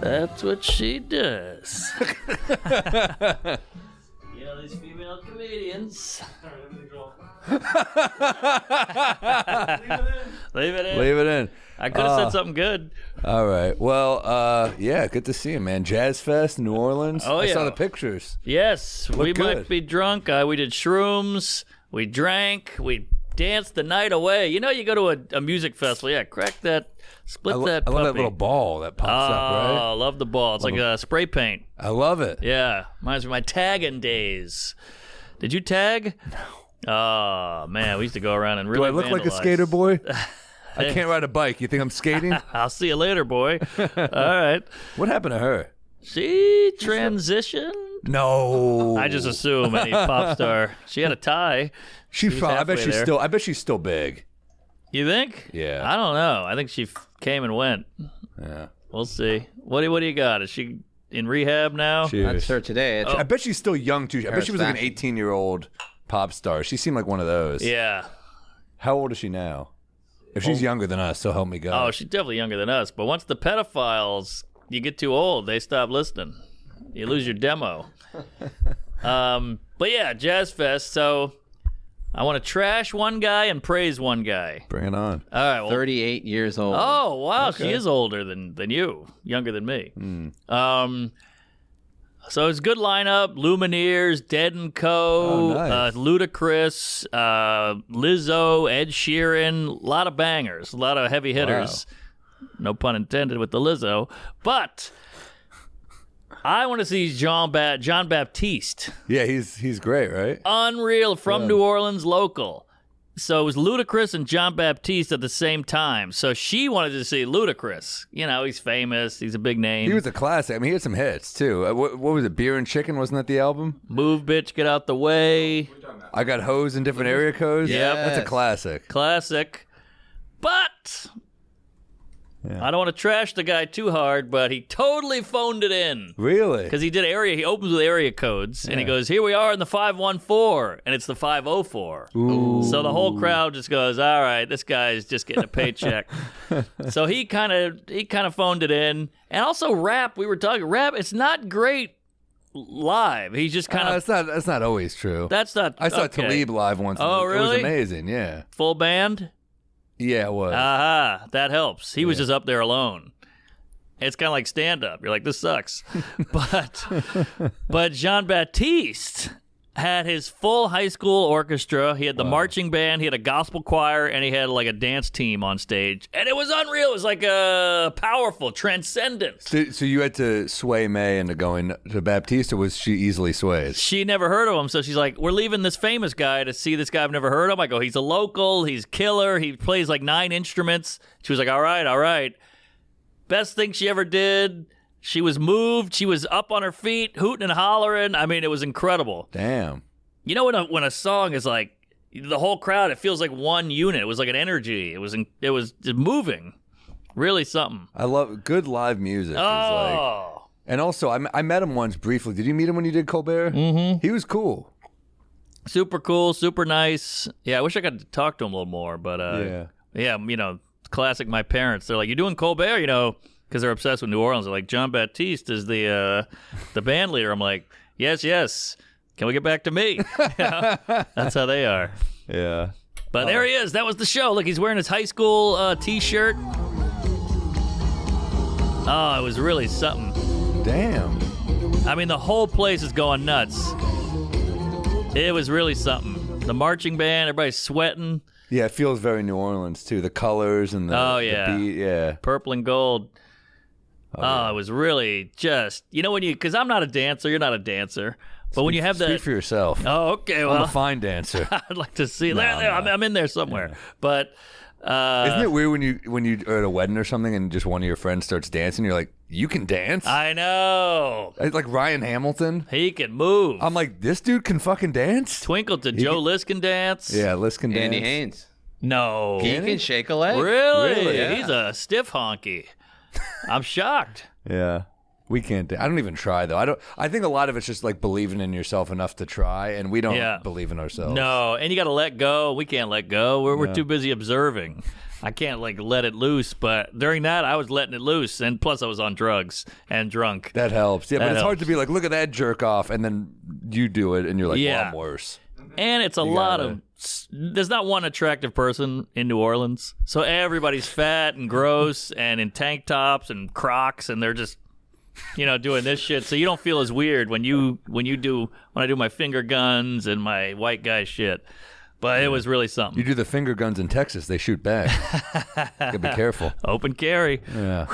That's what she does. You know, these female comedians. Leave it in. Leave it in. I could have said something good. All right. Well, yeah, good to see you, man. Jazz Fest, New Orleans. Oh, I yeah. saw the pictures. Yes, we good. might be drunk. We did shrooms. We drank. We danced the night away. You know, you go to a music festival. Yeah, crack that. Split that puppy. I love that little ball that pops up, right? Oh, I love the ball. It's like a spray paint. I love it. Yeah, reminds me of my tagging days. Did you tag? No. Oh, man, we used to go around and really Do I look like a skater boy? I can't ride a bike. You think I'm skating? I'll see you later, boy. All right. What happened to her? She transitioned? No. I just assume any pop star. She had a tie. I bet she's still big. You think? Yeah. I don't know. I think she came and went. Yeah. We'll see. What do you got? Is she in rehab now? That's her today. I bet she's still young, too. I bet she was like an 18-year-old pop star. She seemed like one of those. Yeah. How old is she now? If she's younger than us, so help me God. Oh, she's definitely younger than us. But once the pedophiles, you get too old, they stop listening. You lose your demo. But yeah, Jazz Fest. So I want to trash one guy and praise one guy. Bring it on. All right. Well, 38 years old. Oh, wow. Okay. She is older than you. Younger than me. So it's a good lineup. Lumineers, Dead & Co., nice. Ludacris, Lizzo, Ed Sheeran. A lot of bangers. A lot of heavy hitters. Wow. No pun intended with the Lizzo. But I want to see John Baptiste. Yeah, he's great, right? Unreal. From New Orleans, local. So it was Ludacris and John Baptiste at the same time. So she wanted to see Ludacris. You know, he's famous. He's a big name. He was a classic. I mean, he had some hits, too. What was it? Beer and Chicken? Wasn't that the album? Move, Bitch, Get Out the Way. I Got Hoes in Different Area Codes? Yep. That's a classic. Classic. But I don't want to trash the guy too hard, but he totally phoned it in. Really? Because he opens with area codes, and he goes, here we are in the 514, and it's the 504. Ooh. So the whole crowd just goes, all right, this guy's just getting a paycheck. So he kind of phoned it in. And also rap, it's not great live. He's just kind of... That's not always true. That's not... I saw okay. Talib live once. Oh, really? It was amazing, yeah. Full band? Yeah, it was. Aha, that helps. He was just up there alone. It's kind of like stand-up. You're like, this sucks. But Jean Baptiste had his full high school orchestra. He had the marching band. He had a gospel choir, and he had like a dance team on stage. And it was unreal. It was like powerful, transcendent. So you had to sway May into going to Baptiste, or was she easily swayed? She never heard of him, so she's like, we're leaving this famous guy to see this guy I've never heard of. I go, he's a local. He's killer. He plays like 9 instruments. She was like, all right. Best thing she ever did. She was moved. She was up on her feet, hooting and hollering. I mean, it was incredible. Damn. You know when a song is like the whole crowd, it feels like one unit. It was like an energy. It was moving. Really something. I love good live music. Oh. And also, I met him once briefly. Did you meet him when you did Colbert? Mm-hmm. He was cool. Super cool, super nice. Yeah, I wish I got to talk to him a little more. But yeah, you know, classic my parents. They're like, you doing Colbert? You know, because they're obsessed with New Orleans. They're like, John Baptiste is the band leader. I'm like, yes. Can we get back to me? You know? That's how they are. Yeah. But there he is. That was the show. Look, he's wearing his high school T-shirt. Oh, it was really something. Damn. I mean, the whole place is going nuts. It was really something. The marching band, everybody's sweating. Yeah, it feels very New Orleans, too. The colors and the beat, yeah. Purple and gold. It was really just, you know, because I'm not a dancer, you're not a dancer. But when you have that... Speak for yourself. Oh, okay, well... I'm a fine dancer. I'd like to see... I'm in there somewhere. Yeah. But... isn't it weird when you are at a wedding or something and just one of your friends starts dancing, you're like, you can dance? I know. Like Ryan Hamilton. He can move. I'm like, this dude can fucking dance? Twinkle to Joe List can dance. Yeah, List can dance. Andy Haynes. No. He can shake a leg. Really? Yeah. He's a stiff honky. I'm shocked. Yeah. We can't. I don't even try though. I think a lot of it's just like believing in yourself enough to try, and we don't believe in ourselves. No, and you got to let go. We can't let go. We're too busy observing. I can't like let it loose. But during that, I was letting it loose, and plus I was on drugs and drunk. That helps. Yeah, but it's hard to be like, look at that jerk off, and then you do it, and you're like, well, I'm worse. And it's a lot of. There's not one attractive person in New Orleans, so everybody's fat and gross and in tank tops and Crocs, and they're just. Doing this shit, so you don't feel as weird when I do my finger guns and my white guy shit. But it was really something. You do the finger guns in Texas, they shoot back. You gotta be careful. Open carry. Yeah.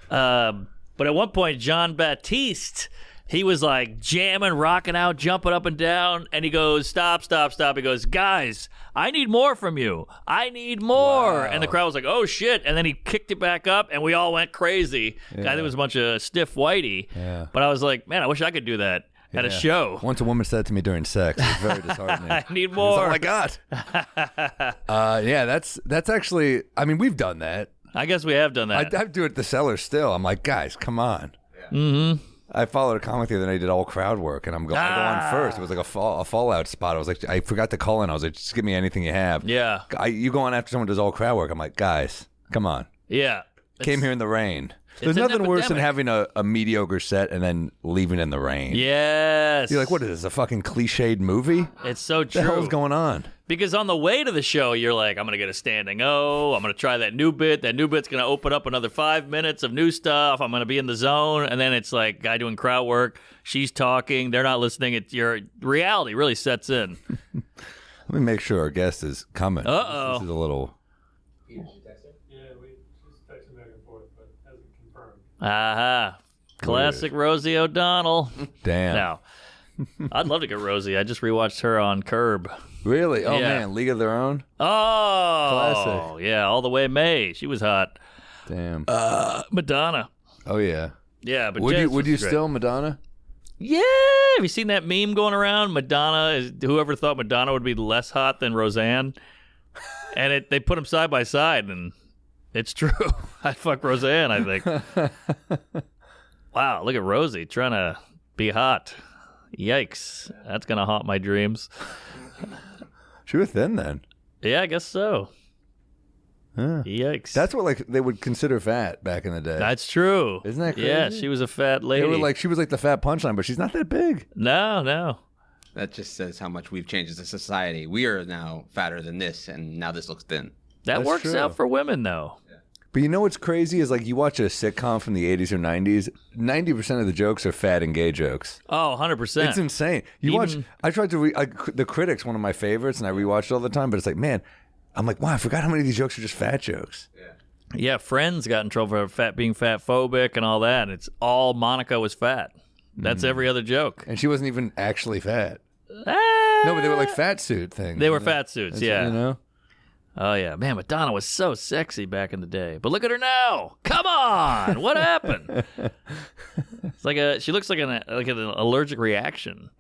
But at one point, John Baptiste, he was like jamming, rocking out, jumping up and down, and he goes, "Stop, stop, stop." He goes, "Guys, I need more from you. I need more." Wow. And the crowd was like, "Oh, shit." And then he kicked it back up, and we all went crazy. Yeah. I think it was a bunch of stiff whitey. Yeah. But I was like, man, I wish I could do that at a show. Once a woman said it to me during sex. It was very disheartening. I need more. That's all I got. Yeah, that's actually, I mean, we've done that. I guess we have done that. I do it at the cellar still. I'm like, guys, come on. Yeah. Mm-hmm. I followed a comic the other night, did all crowd work, and I go on first. It was like a fallout spot. I was like, I forgot to call in. I was like, just give me anything you have. Yeah. You go on after someone does all crowd work. I'm like, guys, come on. Yeah. Came here in the rain. There's nothing worse than having a mediocre set and then leaving in the rain. Yes. You're like, what is this, a fucking cliched movie? It's so true. What the hell is going on? Because on the way to the show, you're like, I'm going to get a standing O. I'm going to try that new bit. That new bit's going to open up another 5 minutes of new stuff. I'm going to be in the zone. And then it's like, guy doing crowd work. She's talking. They're not listening. Your reality really sets in. Let me make sure our guest is coming. Uh-oh. This is a little... Aha. Classic Rosie O'Donnell. Damn. Now, I'd love to get Rosie. I just rewatched her on Curb. Really? Oh, man. League of Their Own? Oh. Classic. Yeah, all the way May. She was hot. Damn. Madonna. Oh, yeah. Yeah, but would you still Madonna? Yeah. Have you seen that meme going around? Whoever thought Madonna would be less hot than Roseanne? And they put them side by side, and... It's true. I'd fuck Roseanne, I think. Wow, look at Rosie trying to be hot. Yikes. That's going to haunt my dreams. She was thin then. Yeah, I guess so. Huh. Yikes. That's what they would consider fat back in the day. That's true. Isn't that crazy? Yeah, she was a fat lady. They were she was like the fat punchline, but she's not that big. No. That just says how much we've changed as a society. We are now fatter than this, and now this looks thin. That's works true. Out for women, though. But you know what's crazy is you watch a sitcom from the 80s or 90s, 90% of the jokes are fat and gay jokes. Oh, 100%. It's insane. I tried to The Critic's one of my favorites, and I rewatch it all the time, but it's like, man, I'm like, wow, I forgot how many of these jokes are just fat jokes. Yeah, Friends got in trouble for being fat phobic and all that. It's all Monica was fat. That's every other joke. And she wasn't even actually fat. No, but they were like fat suit things. They were fat suits, yeah. You know? Oh, yeah. Man, Madonna was so sexy back in the day. But look at her now. Come on. What happened? She looks like an allergic reaction.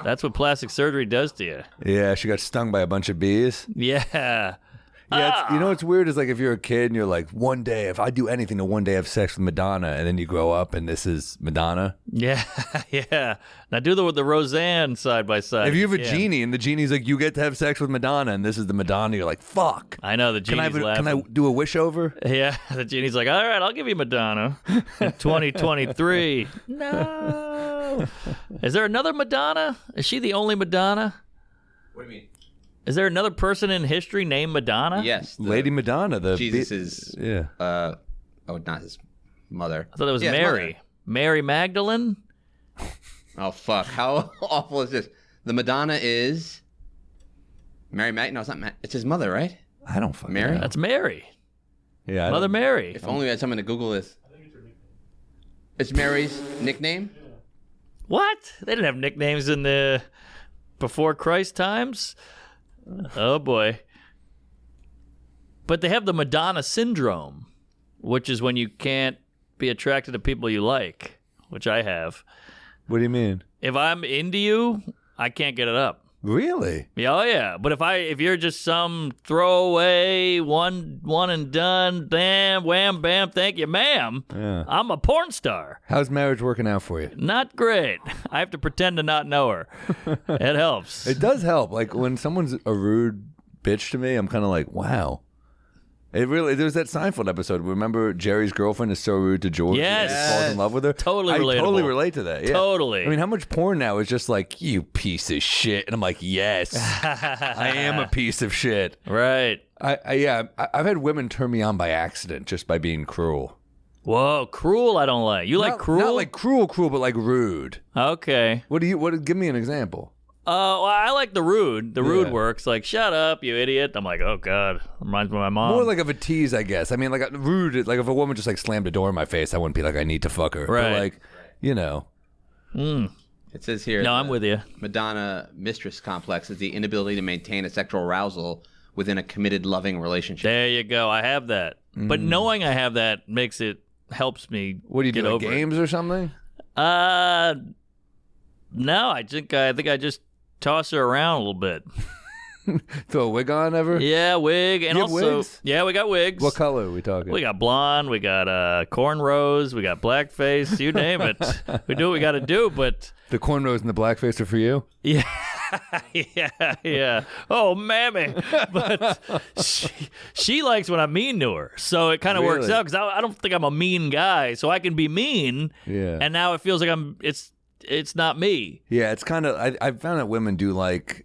That's what plastic surgery does to you. Yeah, she got stung by a bunch of bees. Yeah. Yeah, you know what's weird is if you're a kid and you're like, one day, if I do anything to one day have sex with Madonna, and then you grow up and this is Madonna. Yeah, yeah. Now do the Roseanne side by side. If you have a genie and the genie's like, you get to have sex with Madonna, and this is the Madonna, you're like, fuck. I know, the genie's laughing. Can I do a wish over? Yeah, the genie's like, all right, I'll give you Madonna in 2023. No. Is there another Madonna? Is she the only Madonna? What do you mean? Is there another person in history named Madonna? Yes. Lady Madonna. Jesus' not his mother. I thought it was Mary. Mary Magdalene? Oh, fuck. How awful is this? The Madonna is... Mary Magdalene? No, it's not. It's his mother, right? I don't fucking Mary? know. That's Mary. Yeah. Mother Mary. If only we had someone to Google this. I think it's her nickname. It's Mary's nickname? Yeah. What? They didn't have nicknames in the before Christ times? Oh, boy. But they have the Madonna syndrome, which is when you can't be attracted to people you like, which I have. What do you mean? If I'm into you, I can't get it up. Really? Yeah, oh yeah. But if you're just some throwaway one and done, bam, wham, bam, thank you, ma'am. Yeah. I'm a porn star. How's marriage working out for you? Not great. I have to pretend to not know her. It helps. It does help. Like when someone's a rude bitch to me, I'm kind of like, wow. It really. There was that Seinfeld episode. Remember, Jerry's girlfriend is so rude to George. Yes. He falls in love with her. Totally I relatable. totally relate to that. Yeah. Totally. I mean, how much porn now is just like, you piece of shit, and I'm like, yes, I am a piece of shit. Right. I've had women turn me on by accident just by being cruel. Whoa, cruel. I don't like. You like cruel? Not like cruel, but like rude. Okay. What? Give me an example. Well, I like the rude. The rude works. Like, shut up, you idiot. I'm like, oh god, reminds me of my mom. More like of a tease, I guess. I mean, like rude. Like if a woman just like slammed a door in my face, I wouldn't be like, I need to fuck her. Right. But like, you know. It says here. No, I'm with you. Madonna mistress complex is the inability to maintain a sexual arousal within a committed, loving relationship. There you go. I have that. But knowing I have that helps me. What do you get do? Like over games or something? it. No, I think I just toss her around a little bit. Throw a wig on ever? Yeah, wig, and You have also wigs? yeah, we got wigs. What color are we talking? We got blonde, we got cornrows, we got blackface. You name it. We do what we got to do. But the cornrows and the blackface are for you? yeah, yeah. Oh, mammy. But she likes when I'm mean to her, so it kind of works Really? out because I don't think I'm a mean guy, so I can be mean. Yeah. And now it feels like it's not me. Yeah, it's kind of. I've found that women do like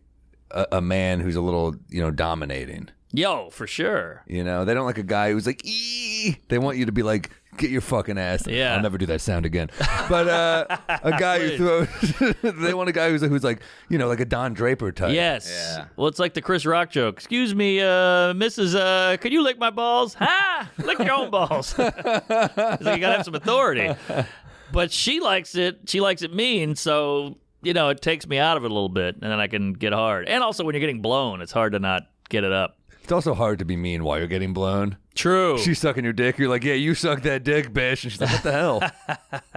a man who's a little, dominating. Yo, for sure. You know, they don't like a guy who's like, ee. They want you to be like, get your fucking ass. Yeah. I'll never do that sound again. But a guy who throws. They want a guy who's like, like a Don Draper type. Yes. Yeah. Well, it's like the Chris Rock joke. Excuse me, Mrs. Could you lick my balls? Ha! Lick your own balls. It's like you gotta have some authority. But she likes it. She likes it mean, so it takes me out of it a little bit, and then I can get hard. And also, when you're getting blown, it's hard to not get it up. It's also hard to be mean while you're getting blown. True. She's sucking your dick. You're like, yeah, you suck that dick, bitch. And she's like, what the hell?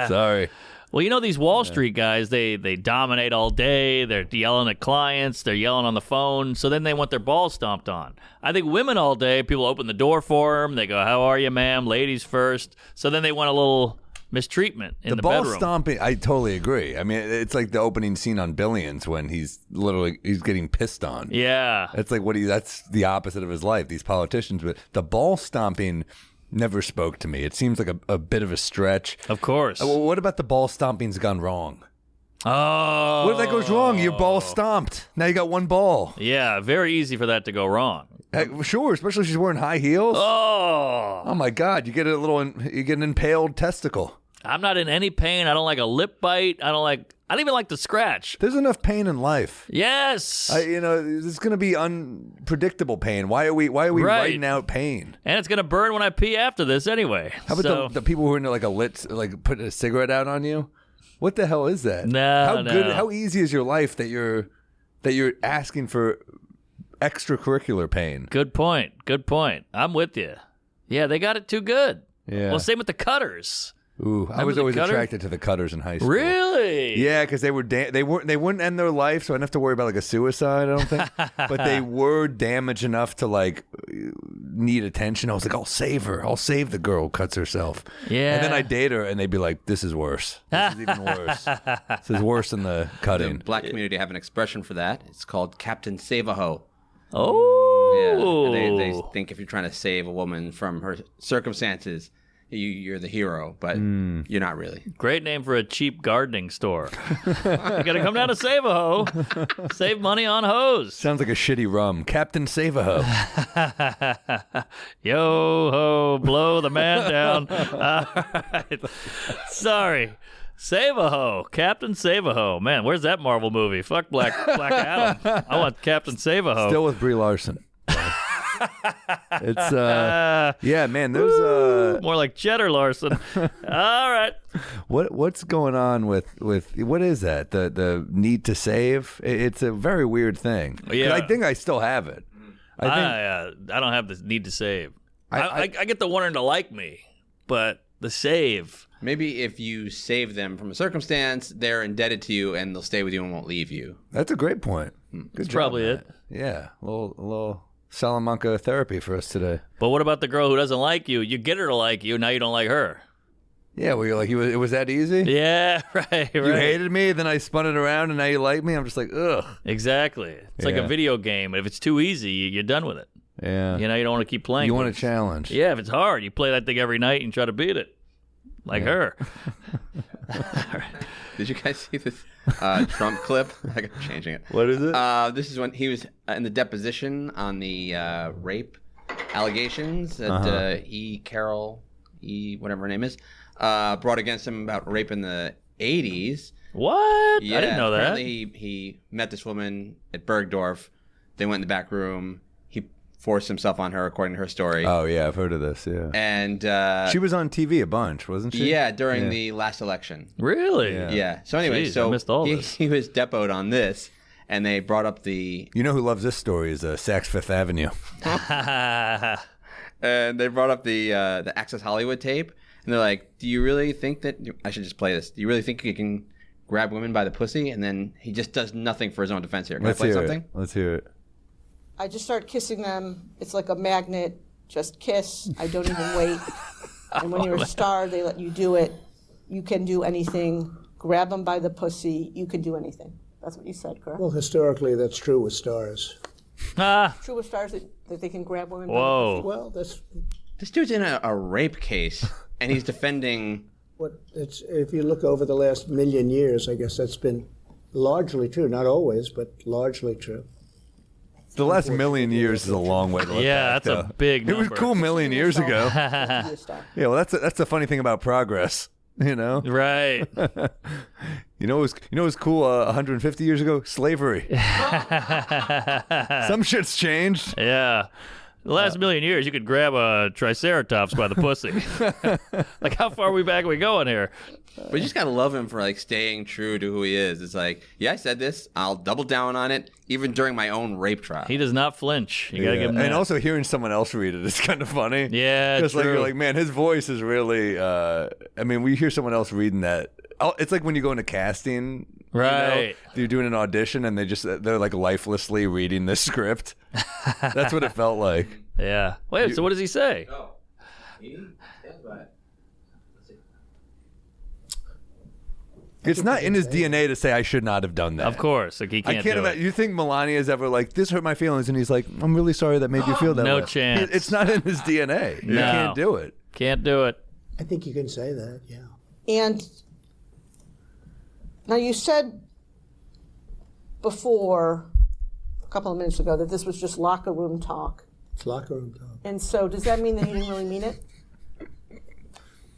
Sorry. Well, these Wall Street guys, they dominate all day. They're yelling at clients. They're yelling on the phone. So then they want their balls stomped on. I think women all day, people open the door for them. They go, how are you, ma'am? Ladies first. So then they want a little mistreatment in the ball bedroom. stomping, I totally agree. I mean, it's like the opening scene on Billions when he's getting pissed on. Yeah. It's like that's the opposite of his life, these politicians. But the ball stomping never spoke to me. It seems like a bit of a stretch. Of course. Well, what about the ball stomping's gone wrong? Oh. What if that goes wrong? Your ball stomped. Now you got one ball. Yeah, very easy for that to go wrong. Sure, especially if she's wearing high heels. Oh. My God, you get an impaled testicle. I'm not in any pain. I don't like a lip bite. I don't even like the scratch. There's enough pain in life. Yes. There's going to be unpredictable pain. Why are we writing out pain? And it's going to burn when I pee after this anyway. How about the people who are into like putting a cigarette out on you? What the hell is that? No. How easy is your life that you're asking for extracurricular pain? Good point. I'm with you. Yeah, they got it too good. Yeah. Well, same with the cutters. Ooh, I was always attracted to the cutters in high school. Really? Yeah, because they wouldn't end their life, so I didn't have to worry about like a suicide. I don't think, but they were damaged enough to like need attention. I was like, I'll save her. I'll save the girl who cuts herself. Yeah. And then I date her, and they'd be like, "This is worse. This is even worse. This is worse than the cutting." The black community have an expression for that. It's called Captain Save-A-Ho. Oh. Yeah. And they think if you're trying to save a woman from her circumstances, you're the hero, but you're not really. Great name for a cheap gardening store. You got to come down to Save-A-Ho. Save money on hose. Sounds like a shitty rum. Captain Save-A-Ho. Yo ho, blow the man down. All right. Sorry. Save-A-Ho. Captain Save-A-Ho. Man, where's that Marvel movie? Fuck Black Adam. I want Captain Save-A-Ho. Still with Brie Larson. It's yeah, man. There's more like Cheddar Larson. All right. What's going on with what is that? The need to save? It's a very weird thing. Yeah. I think I still have it. I don't have the need to save. I get the wanting to like me, but the save. Maybe if you save them from a circumstance, they're indebted to you and they'll stay with you and won't leave you. That's a great point. Good job, probably man. it. Yeah, a little Salamanca therapy for us today. But what about the girl who doesn't like you? You get her to like you, now you don't like her. Yeah, well, you're like, it was that easy? Yeah, right. You hated me, then I spun it around, and now you like me? I'm just like, ugh. Exactly. It's like a video game. If it's too easy, you're done with it. Yeah. You know, you don't want to keep playing. You want a challenge. Yeah, if it's hard, you play that thing every night and try to beat it. Like her. Did you guys see this Trump clip? I'm changing it. What is it? This is when he was in the deposition on the rape allegations that whatever her name is, brought against him about rape in the 80s. What? Yeah, I didn't know that. Apparently he met this woman at Bergdorf. They went in the back room. He forced himself on her, according to her story. Oh, yeah, I've heard of this, yeah. And she was on TV a bunch, wasn't she? Yeah, during the last election. Really? Yeah. So anyway, Jeez, I missed all this. He was depoed on this, and they brought up the... You know who loves this story is Saks Fifth Avenue. And they brought up the Access Hollywood tape, and they're like, do you really think that... I should just play this. Do you really think you can grab women by the pussy? And then he just does nothing for his own defense here. Can I play something? Let's hear it. I just start kissing them. It's like a magnet. Just kiss. I don't even wait. And when you're a star, they let you do it. You can do anything. Grab them by the pussy. You can do anything. That's what you said, correct? Well, historically, that's true with stars. True with stars that they can grab women by the Whoa. pussy. Well, that's This dude's in a rape case, and he's defending... what it's. If you look over the last million years, I guess that's been largely true. Not always, but largely true. The last million years is a long way to look Yeah, back, that's a though. big It was number. cool million years ago. Be a star. Yeah, well, that's the funny thing about progress, you know? Right. You know what was cool 150 years ago? Slavery. Some shit's changed. Yeah. The last million years, you could grab a triceratops by the pussy. Like, how far back are we going here? But you just gotta love him for like staying true to who he is. It's like, yeah, I said this. I'll double down on it, even during my own rape trial. He does not flinch. You gotta give him that. And also hearing someone else read it is kind of funny. Yeah, Just like true. you're like, man, his voice is really. I mean, we hear someone else reading that. It's like when you go into casting, Right. You're doing an audition, and they're like lifelessly reading the script. That's what it felt like. Yeah. Wait, so what does he say? Oh. He stands by it. It's not in his DNA to say I should not have done that. Of course. Like, he I can't can't do imagine. it. You think Melania's ever like, this hurt my feelings, and he's like, I'm really sorry that made you feel that No way. chance. It's not in his DNA. You No. can't do it. Can't do it. I think you can say that. Yeah. And now you said before, a couple of minutes ago, that this was just locker room talk. It's locker room talk. And so does that mean that you didn't really mean it?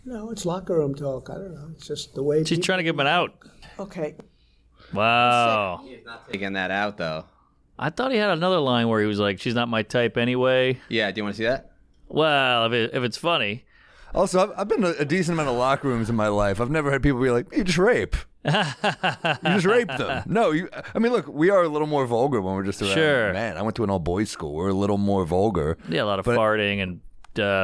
No, it's locker room talk. I don't know. It's just the way. She's trying to get him out. Okay. Wow. He's not taking that out, though. I thought he had another line where he was like, she's not my type anyway. Yeah, do you want to see that? Well, if it's funny. Also, I've been a decent amount of locker rooms in my life. I've never had people be like, you just rape. You just raped them. No, I mean, look, we are a little more vulgar when we're just around. Sure. Man, I went to an all-boys school. We're a little more vulgar. Yeah, a lot of But- farting and,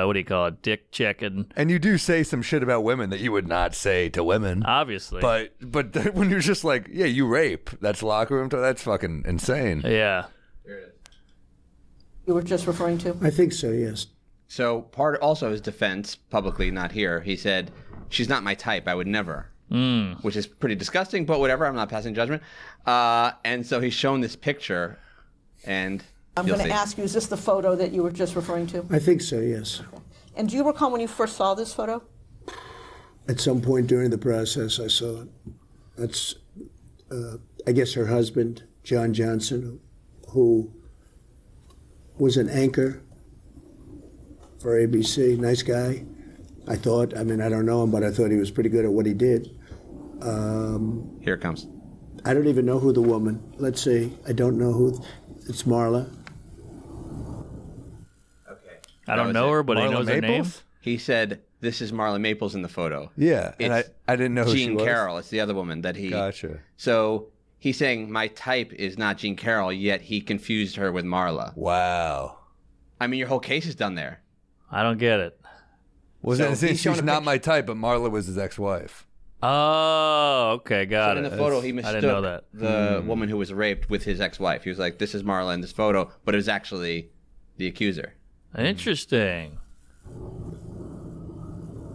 what do you call it, dick checking. And you do say some shit about women that you would not say to women. Obviously. But when you're just like, yeah, you rape, that's locker room talk, that's fucking insane. Yeah. You were just referring to? I think so. Yes. So part also his defense, publicly, not here, he said, she's not my type. I would never. Which is pretty disgusting, but whatever. I'm not passing judgment. And so he's shown this picture, and I'm you'll going to see. ask you, is this the photo that you were just referring to? I think so. Yes. And do you recall when you first saw this photo? At some point during the process, I saw it. That's, I guess, her husband, John Johnson, who was an anchor for ABC. Nice guy, I thought. I mean, I don't know him, but I thought he was pretty good at what he did. Here it comes. I don't even know who the woman. Let's see. I don't know who. It's Marla. Okay. I don't know her, but he Marla knows her name. Maples? He said, this is Marla Maples in the photo. Yeah, and It's I didn't know who she Jean was. Carroll. It's the other woman that he... Gotcha. So he's saying my type is not Jean Carroll, yet he confused her with Marla. Wow. I mean, your whole case is done there. I don't get it. Was So it saying he's shown she's a not picture- my type, but Marla was his ex-wife? Oh, okay, got So it. in the photo, he I mistook didn't know that. the woman who was raped with his ex-wife. He was like, "This is Marla in this photo," but it was actually the accuser. Interesting.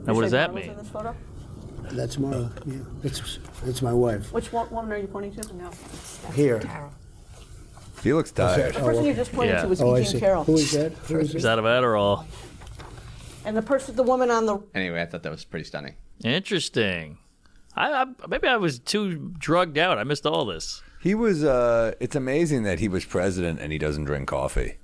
Now, what You does say that Marla's mean? in this photo? That's Morril. Yeah, that's my wife. Which woman are you pointing to? No. Here. He looks tired. The person you just pointed Yeah. to was Oh, I E. Jean see. Carroll. Who is that? Who is He's it? out of Adderall. And the woman on the Anyway, I thought that was pretty stunning. Interesting. Maybe I was too drugged out. I missed all this. He was. It's amazing that he was president and he doesn't drink coffee.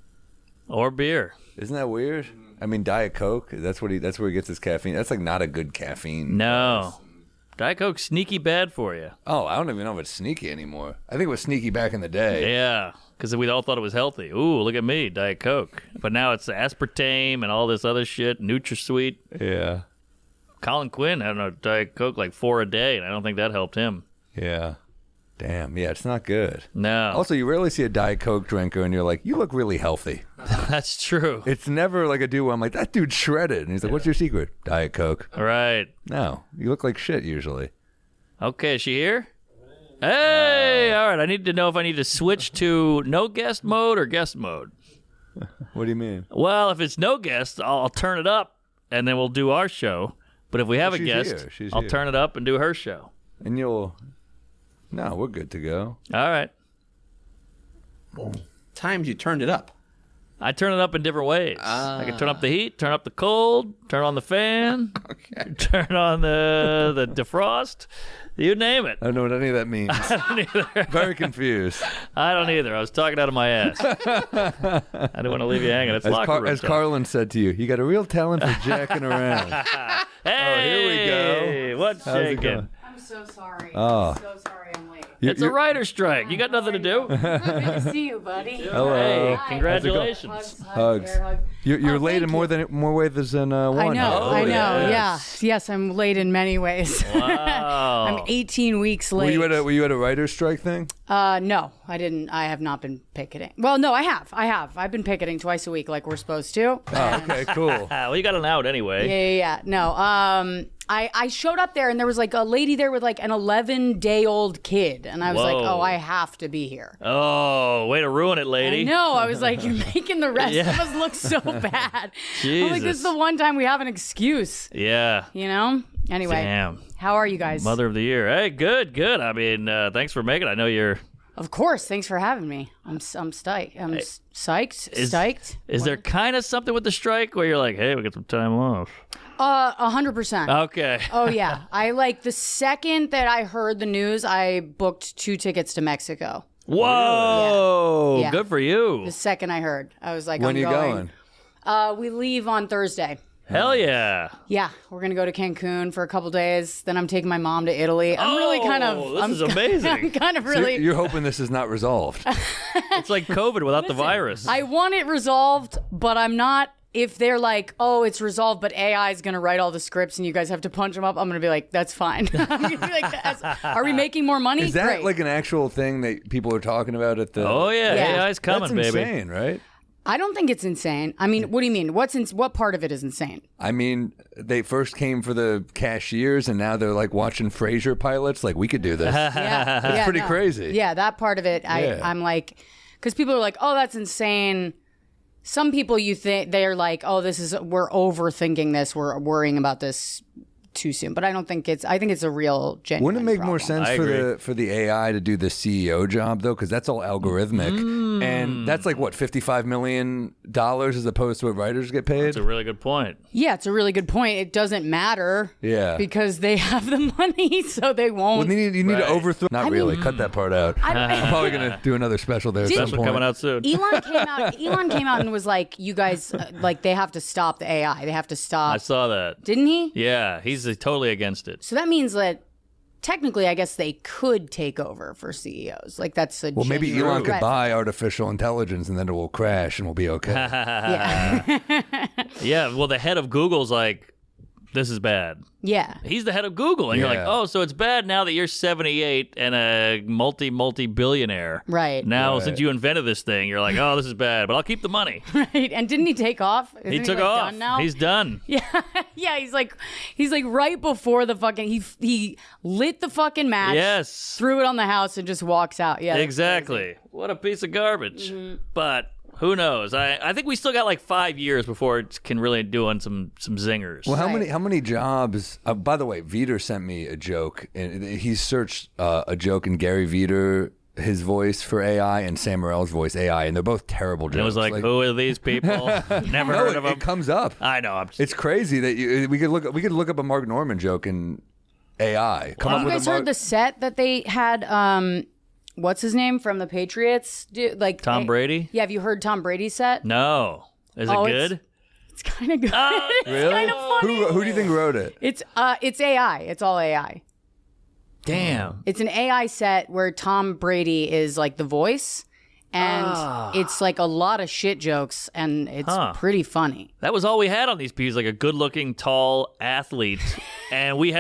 Or beer. Isn't that weird? I mean, Diet Coke. That's where he gets his caffeine. That's like not a good caffeine. No. Diet Coke's sneaky bad for you. Oh, I don't even know if it's sneaky anymore. I think it was sneaky back in the day. Yeah, because we all thought it was healthy. Ooh, look at me, Diet Coke. But now it's aspartame and all this other shit, NutraSweet. Yeah. Colin Quinn had a Diet Coke like 4 a day, and I don't think that helped him. Yeah. Damn. Yeah, it's not good. No. Also, you rarely see a Diet Coke drinker and you're like, you look really healthy. That's true. It's never like a dude where I'm like, that dude's shredded. And he's like, what's your secret? Diet Coke. Right. No, you look like shit usually. Okay, is she here? Hey, all right. I need to know if I need to switch to no guest mode or guest mode. What do you mean? Well, if it's no guest, I'll turn it up, and then we'll do our show. But if we have a She's guest, here. She's I'll here. turn it up and do her show. And you'll... No, we're good to go. All right. Times you turned it up. I turn it up in different ways. I can turn up the heat, turn up the cold, turn on the fan, Okay. turn on the defrost. You name it. I don't know what any of that means. I don't either. Very confused. I don't either. I was talking out of my ass. I didn't want to leave you hanging. It's locker room As talk. Carlin said to you real real talent for jacking around. Hey, here we go. What's How's it shaking? going? I'm so sorry. Oh. I'm so sorry I'm late. It's a writer's strike. You got nothing to do. Good to see you, buddy. Hello. Hey, Hi. congratulations. Hugs. air hug. You're Oh, late in thank more ways than one. I know, Oh, I know. yes. Yes, I'm late in many ways. Wow. I'm 18 weeks late. Were you at a writer's strike thing? No, I didn't. I have not been picketing. Well, no, I have. I've been picketing twice a week, like we're supposed to. Oh, okay, cool. Well, you got an out anyway. Yeah. No. I showed up there and there was like a lady there with like an 11-day-old kid, and I was like, Whoa. oh, I have to be here. Oh, way to ruin it, lady. I know. I was like, you're making the rest of us look so bad. I'm like, this is the one time we have an excuse, Yeah. you know? Anyway, Damn. how are you guys? Mother of the year. Hey, good. I mean, thanks for making it. I know you're. Of course. Thanks for having me. I'm psyched. I'm psyched. Is there kind of something with the strike where you're like, hey, we got some time off? 100%. Okay. Oh yeah. I like the second that I heard the news, I booked 2 tickets to Mexico. Whoa. Yeah. Good for you. The second I heard, I was like, When I'm are you going. going? We leave on Thursday. Hell yeah. Yeah, we're gonna go to Cancun for a couple days. Then I'm taking my mom to Italy. I'm really kind of. This I'm, is amazing. I'm kind of So really. you're hoping this is not resolved. It's like COVID without the virus. I want it resolved, but I'm not. If they're like, oh, it's resolved, but AI is gonna write all the scripts and you guys have to punch them up, I'm gonna be like, that's fine. I'm gonna be like, are we making more money? Is that Great. like an actual thing that people are talking about at the? Oh, yeah. Yeah. AI's coming, That's baby. insane, right? I don't think it's insane. I mean, what do you mean? What part of it is insane? I mean, they first came for the cashiers, and now they're like watching Frasier pilots. Like, we could do this. Yeah, That's pretty crazy. Yeah, that part of it, Yeah. I'm like, because people are like, oh, that's insane. Some people you think they're like, oh, we're overthinking this. We're worrying about this too soon. But I don't think I think it's a real genuine Wouldn't it make more problem. sense I for agree. for the AI to do the CEO job though? Because that's all algorithmic, and that's like what $55 million as opposed to what writers get paid. That's a really good point. Yeah, it's a really good point. It doesn't matter. Yeah. Because they have the money, so they won't. Well, you need Right. to overthrow. Not really. Cut that part out. I'm probably gonna do another special there at some Special point. coming out soon. Elon came out and was like, you guys, like, they have to stop the AI. They have to I stop. saw that. Didn't he? Yeah, he's totally against it. So that means that technically, I guess they could take over for CEOs. Like, that's a Well, maybe genuine Elon could threat. buy artificial intelligence, and then it will crash, and we'll be okay. Yeah. Yeah, well, the head of Google's like, this is bad. Yeah. He's the head of Google. And you're like, Yeah. oh, so it's bad now that you're 78 and a multi-billionaire. Right. Now, Right. since you invented this thing, you're like, oh, this is bad, but I'll keep the money. Right. And didn't he take off? Isn't He took like, off. Done now? He's done. Yeah, yeah. He's like right before the fucking. He lit the fucking match. Yes. Threw it on the house and just walks out. Yeah. that's Exactly. crazy. What a piece of garbage. But who knows? I think we still got like 5 years before it can really do on some zingers. Well, Right. how many jobs? By the way, Veter sent me a joke, and he searched a joke in Gary Veter, his voice for AI, and Sam Morril's voice AI, and they're both terrible jokes. And it was like, who are these people? Never No, heard of them. it comes up. I know. I'm just, It's crazy that we could look up a Mark Norman joke in AI. Come Have up you with guys a heard the set that they had? What's his name from the Patriots? Like Tom Brady? Yeah. Have you heard Tom Brady's set? No. Is it Oh, good? It's kind of good. It's Really? kind of funny. Who do you think wrote it? It's AI. It's all AI. Damn. It's an AI set where Tom Brady is like the voice, and it's like a lot of shit jokes, and it's pretty funny. That was all we had on these peas, like a good-looking, tall athlete, and we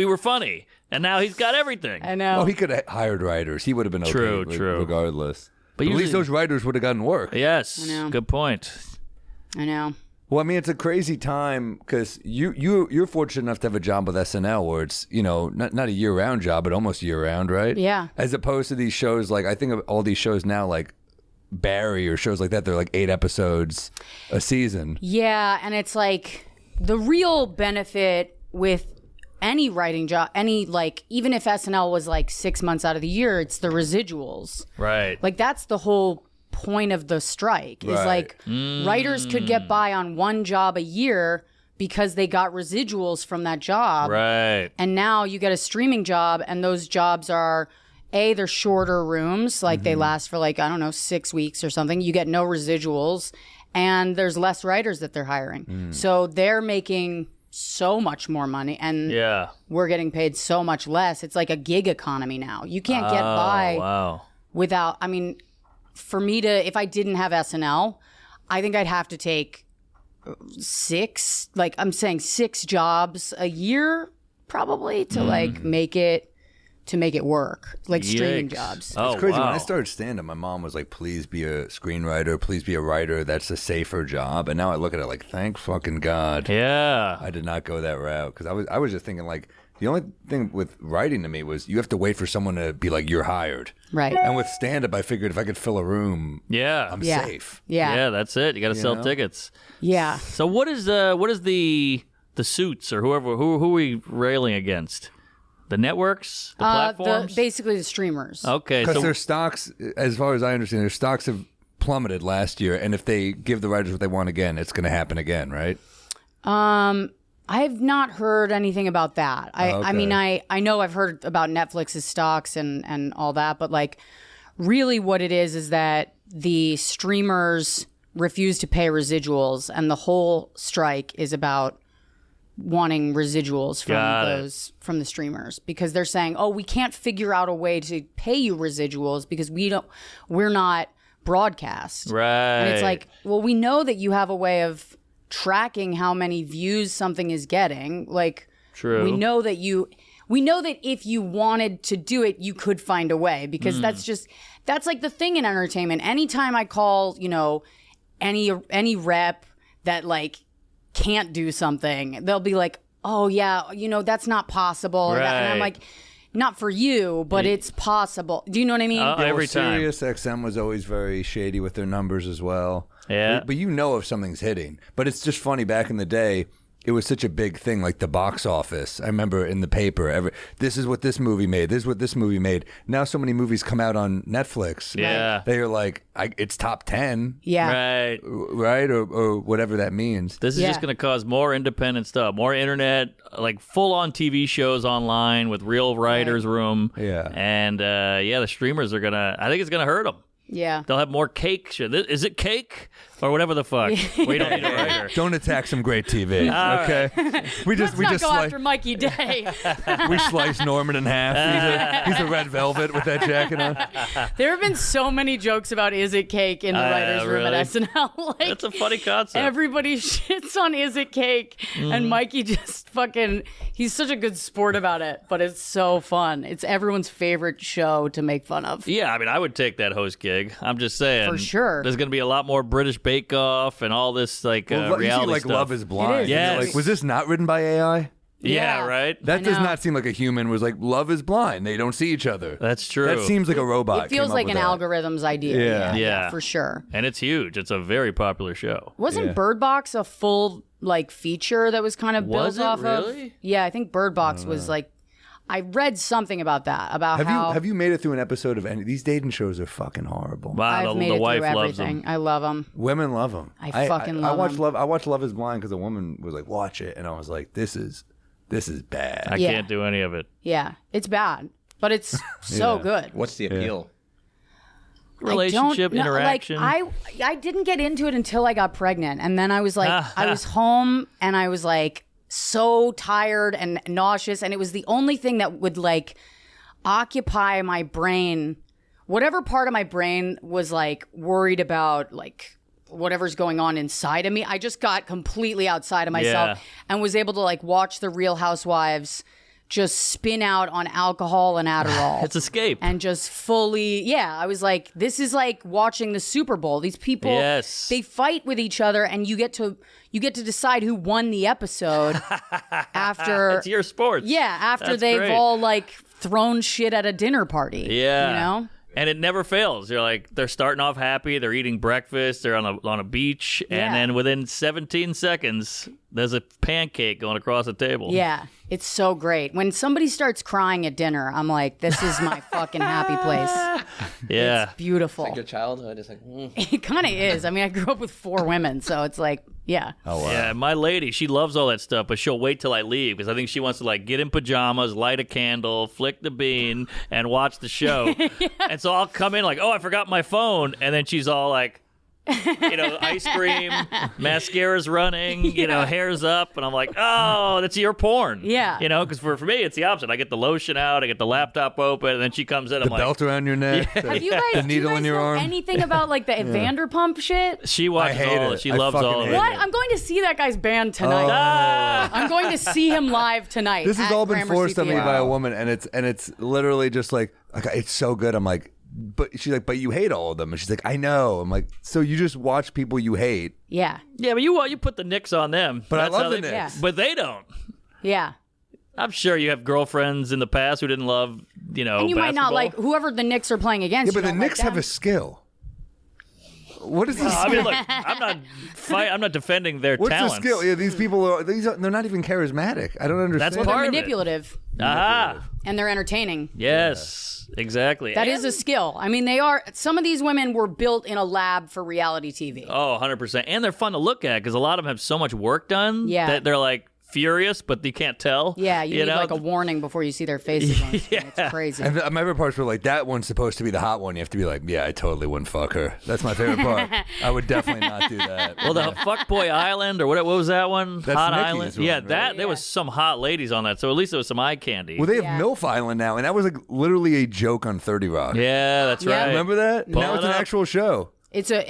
were funny. And now he's got everything. I know. Oh, he could have hired writers. He would have been okay. True, with- true. Regardless, But but at usually- least those writers would have gotten work. Yes. know. Good point. I know. Well, I mean, it's a crazy time because you're fortunate enough to have a job with SNL where it's not a year round job, but almost year round, right? Yeah. As opposed to these shows like I think of all these shows now like Barry or shows like that. They're like 8 episodes a season. Yeah, and it's like the real benefit with any writing job, even if SNL was like 6 months out of the year, it's the residuals. Right. Like that's the whole point of the strike is Right. like writers could get by on one job a year because they got residuals from that job. Right. And now you get a streaming job, and those jobs are they're shorter rooms, like they last for like, I don't know, 6 weeks or something. You get no residuals, and there's less writers that they're hiring. So they're making so much more money, and Yeah. we're getting paid so much less. It's like a gig economy now. You can't get by Wow. without, I mean, for me to, if I didn't have SNL, I think I'd have to take 6 jobs a year probably to like make it work, like streaming Yikes. jobs. Oh, It's crazy. wow. When I started stand-up, my mom was like, please be a screenwriter, please be a writer. That's a safer job. And now I look at it like, thank fucking God. Yeah. I did not go that route because I was just thinking like the only thing with writing to me was you have to wait for someone to be like, you're hired. Right. And with stand-up, I figured if I could fill a room, Yeah. I'm Yeah. safe. Yeah. Yeah, that's it. You got to sell know? tickets. Yeah. So what is the suits or who are we railing against? The networks, the platforms. Basically the streamers. Okay, Because so their stocks, as far as I understand, their stocks have plummeted last year. And if they give the writers what they want again, it's going to happen again, right? I have not heard anything about that. I mean, Okay. I know I've heard about Netflix's stocks and all that, but like really what it is that the streamers refuse to pay residuals, and the whole strike is about wanting residuals from the streamers, because they're saying, oh, we can't figure out a way to pay you residuals because we're not broadcast. right. And it's like, well, we know that you have a way of tracking how many views something is getting. Like, True. we know that if you wanted to do it, you could find a way, because that's like the thing in entertainment. Anytime I call, any rep that like can't do something, they'll be like, oh yeah, that's not possible. Or that. And I'm Right. like, not for you, but it's possible. Do you know what I mean? Every time. Sirius XM was always very shady with their numbers as well. Yeah. But you know if something's hitting. But it's just funny, back in the day, it was such a big thing, like the box office. I remember in the paper, this is what this movie made, this is what this movie made. Now so many movies come out on Netflix. Yeah. They are like, it's top 10, Yeah. Right. right? Or whatever that means. This is just Yeah. going to cause more independent stuff, more internet, like full-on TV shows online with real writers' room. Yeah. And the streamers are I think it's going to hurt them. Yeah. They'll have more cake. Is it cake? or whatever the fuck. We don't need a writer. Don't attack some great TV, okay? Let's we not just go after Mikey Day. we slice Norman in half. He's a red velvet with that jacket on. There have been so many jokes about Is It Cake in the writers' room really? at SNL. That's a funny concept. Everybody shits on Is It Cake, and Mikey just he's such a good sport about it, but it's so fun. It's everyone's favorite show to make fun of. Yeah, I mean, I would take that host gig. I'm just saying. For sure. There's going to be a lot more British Bake Off and all this, like, You reality see, like, stuff. Love is Blind. is. Yes. Like, was this not written by AI? Yeah, Yeah. right? That does know. not seem like a human was like, Love is Blind. They don't see each other. That's true. That seems like a robot. It feels came up like with an that. algorithm's idea. Yeah. Yeah. for sure. And it's huge. It's a very popular show. Wasn't Bird Box a full like feature that was kind of built Was it off really? of? Yeah, I think Bird Box was like. I read something about that. About how Have you made it through an episode of any? These dating shows are fucking horrible. Wow, I've made the it wife through loves everything. them. I love them. Women love them. I fucking love watched 'em. I watched Love is Blind because a woman was like, "Watch it," and I was like, "This is bad." I Yeah. can't do any of it. Yeah, it's bad, but it's so Yeah. good. What's the appeal? Relationship, I don't know, interaction. Like, I didn't get into it until I got pregnant, and then I was like, I was home, and I was like so tired and nauseous, and it was the only thing that would like occupy my brain. Whatever part of my brain was like worried about like whatever's going on inside of me, I just got completely outside of myself and was able to like watch the Real Housewives just spin out on alcohol and Adderall. It's escape. And just fully, I was like, this is like watching the Super Bowl. These people, Yes. they fight with each other, and you get to decide who won the episode after. It's your sports. After That's they've great. all like thrown shit at a dinner party. Yeah. You know? And it never fails. You're like, they're starting off happy. They're eating breakfast. They're on a beach. Yeah. And then within 17 seconds, there's a pancake going across the table. Yeah. It's so great. When somebody starts crying at dinner, I'm like, this is my fucking happy place. Yeah. It's beautiful. Like your childhood is like, It kind of is. I mean, I grew up with 4 women, so it's like, yeah. Oh wow. Yeah, my lady, she loves all that stuff, but she'll wait till I leave because I think she wants to like get in pajamas, light a candle, flick the bean, and watch the show. And so I'll come in like, oh, I forgot my phone, and then she's all like, ice cream, mascara's running, hair's up, and I'm like, oh, that's your porn. Yeah. Because for me, it's the opposite. I get the lotion out, I get the laptop open, and then she comes in, The I'm like, belt around your neck. Have you guys, The do you needle guys in your know arm. anything about like the Vanderpump shit? she watches I hate all it. it. She I loves fucking all of hate it. What? I'm going to see that guy's band tonight. I'm going to see him live tonight. This has at all been Gramercy forced on me Theater. by a woman, and it's literally just like it's so good. I'm like, but she's like, but you hate all of them, and she's like, I know. I'm like, so you just watch people you hate. Yeah. Yeah, but you put the Knicks on them. But That's I how love the they- Knicks. Yeah. But they don't. Yeah. I'm sure you have girlfriends in the past who didn't love, And you might not basketball. like whoever the Knicks are playing against. Yeah, but you the don't like Knicks have them. a skill. What is this? I mean, look, I'm not defending their What's talents. the skill? Yeah, these people they're not even charismatic. I don't understand. That's They're part of it. manipulative Aha. and they're entertaining. Yes, exactly. That is a skill. I mean, they are. Some of these women were built in a lab for reality TV. Oh, 100%. And they're fun to look at because a lot of them have so much work done Yeah. that they're like furious, but you can't tell. Yeah, you need know? like a warning before you see their faces on screen. It's crazy. And my favorite parts were like that one's supposed to be the hot one. You have to be like, yeah, I totally wouldn't fuck her. That's my favorite part. I would definitely not do that. Well, the Fuckboy Island or what was that one? That's Hot Nikki's Island. one, Yeah, right? that there was some hot ladies on that, so at least there was some eye candy. Well, they have Yeah. MILF Island now, and that was like literally a joke on 30 Rock. Yeah, that's Yeah. right. Remember that? Pull Now it it's an up. actual show. It's a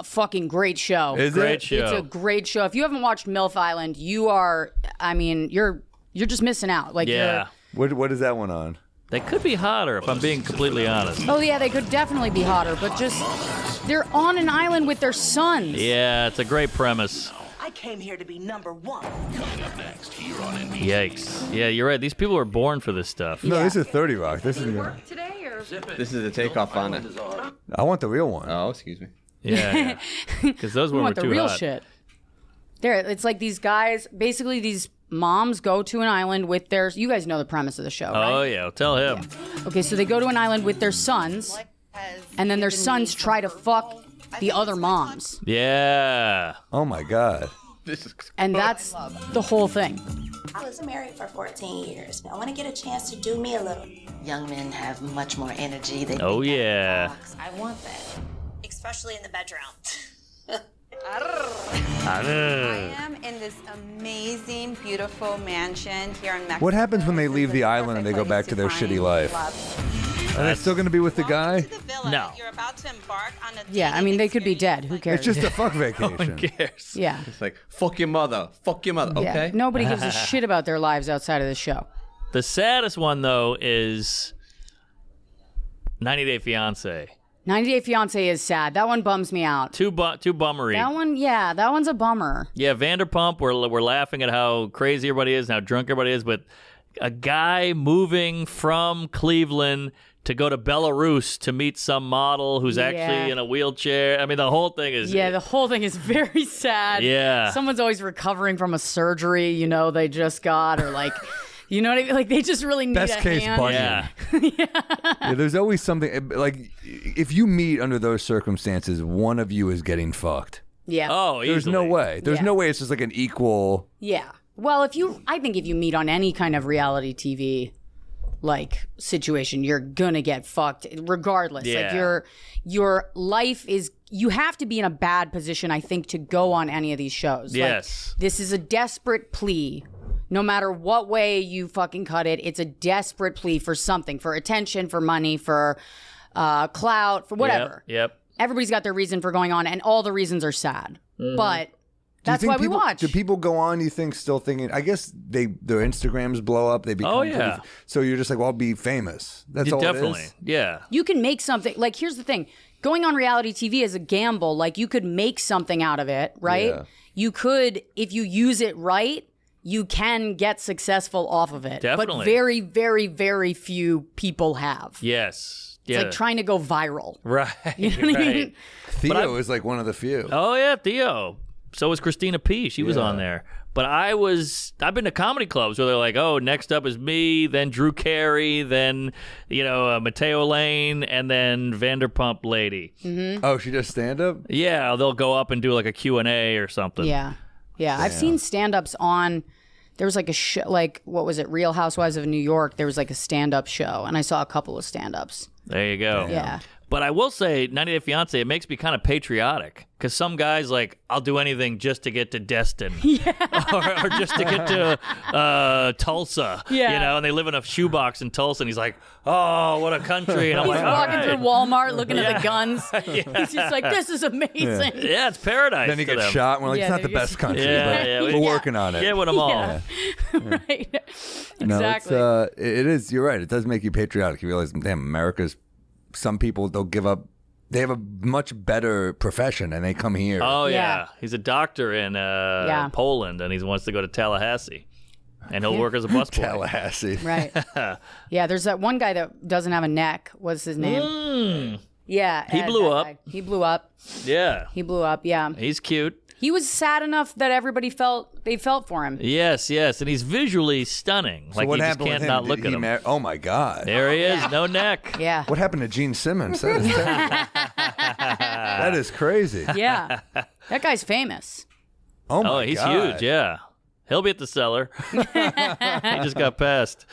fucking great show. Is Great it? show. It's a great show. If you haven't watched MILF Island, you are. I mean, you're just missing out. Like, Yeah. What is that one on? They could be hotter if I'm being completely honest. Oh yeah, they could definitely be hotter, but just they're on an island with their sons. Yeah, it's a great premise. I came here to be number 1. Yikes. Yeah, you're right. These people were born for this stuff. No, Yeah. this is 30 Rock. This is. this is the takeoff on it. I want the real one. Oh, excuse me. Yeah, because those We ones want were the too real hot. shit. There, it's like these guys. Basically, these moms go to an island with their. You guys know the premise of the show, right? Oh yeah, well, tell him. Okay, so they go to an island with their sons, and then their sons try to fuck the other moms, Yeah. Oh my god. This is and that's the whole thing. I was married for 14 years. I want to get a chance to do me a little. Young men have much more energy. They Oh think out of the yeah. box. I want that. Especially in the bedroom. I am in this amazing, beautiful mansion here in Mexico. What happens when they leave the island and they go back to their shitty life? Are they still going to be with the guy? No. You're about to embark on a Yeah, I mean, they could be dead. Who cares? It's just a fuck No vacation. one cares. Yeah. It's like, fuck your mother. Fuck your mother. Yeah. Okay. Nobody gives a shit about their lives outside of the show. The saddest one, though, is 90 Day Fiancé. 90 Day Fiancé is sad. That one bums me out. Too bummery. That one, yeah, that one's a bummer. Yeah, Vanderpump, we're laughing at how crazy everybody is and how drunk everybody is, but a guy moving from Cleveland to go to Belarus to meet some model who's actually in a wheelchair. I mean, the whole thing is... Yeah, the whole thing is very sad. Yeah. Someone's always recovering from a surgery, you know, they just got, or like... You know what I mean? Like, they just really need Best a case hand. Bunyan. Yeah, there's always something, like, if you meet under those circumstances, one of you is getting fucked. Yeah. Oh, There's easily. no way. There's no way it's just like an equal... Yeah. Well, I think if you meet on any kind of reality TV, like, situation, you're gonna get fucked regardless. Yeah. Like, your life is... You have to be in a bad position, I think, to go on any of these shows. Yes. Like, this is a desperate plea. No matter what way you fucking cut it, it's a desperate plea for something, for attention, for money, for clout, for whatever. Yep. Everybody's got their reason for going on, and all the reasons are sad. Mm-hmm. But Do you that's think why we people- watch. Do people go on, you think, still thinking, I guess their Instagrams blow up, they become... Oh, yeah. So you're just like, well, I'll be famous. That's all Definitely. it is? Yeah. You can make something, like, here's the thing. Going on reality TV is a gamble. Like, you could make something out of it, right? Yeah. You could, if you use it right, you can get successful off of it. Definitely. But very, very, very few people have. Yes. It's like trying to go viral. Right. You know what I mean? Theo is like one of the few. Oh, yeah, Theo. So was Christina P. She was on there. But I've been to comedy clubs where they're like, oh, next up is me, then Drew Carey, then, Mateo Lane, and then Vanderpump Lady. Mm-hmm. Oh, she does stand-up? Yeah, they'll go up and do like a Q&A or something. Yeah. Yeah. I've seen stand-ups on, there was like a show, like, what was it, Real Housewives of New York? There was like a stand-up show, and I saw a couple of stand-ups. There you go. Yeah. But I will say, 90 Day Fiancé, it makes me kind of patriotic. Because some guys, like, I'll do anything just to get to Destin. or just to get to Tulsa. Yeah. And they live in a shoebox in Tulsa, and he's like, oh, what a country. And I'm He's like, walking all right. through Walmart looking at the guns. He's just like, this is amazing. Yeah, it's paradise. Then he to gets them. shot, and we're like, Yeah, it's not the there best gets- country, Yeah, but yeah, we're working on it. Get with them all. Yeah. Right. No, Exactly. it is, you're right. It does make you patriotic. You realize, damn, America's, some people, they'll give up. They have a much better profession, and they come here. Oh, yeah. Yeah. He's a doctor in Poland, and he wants to go to Tallahassee. And he'll work as a busboy. Tallahassee. Right. Yeah, there's that one guy that doesn't have a neck. What's his name? Yeah. He Ed, blew that up. guy. He blew up. Yeah. He blew up, yeah. He's cute. He was sad enough that everybody felt for him. Yes. And he's visually stunning. So like, what you just happened can't with him? not look Did at he him. oh, my God. There he is. No neck. Yeah. What happened to Gene Simmons? That is terrible. That is crazy. Yeah. That guy's famous. Oh, my Oh, he's God. huge. Yeah. He'll be at the cellar. He just got passed.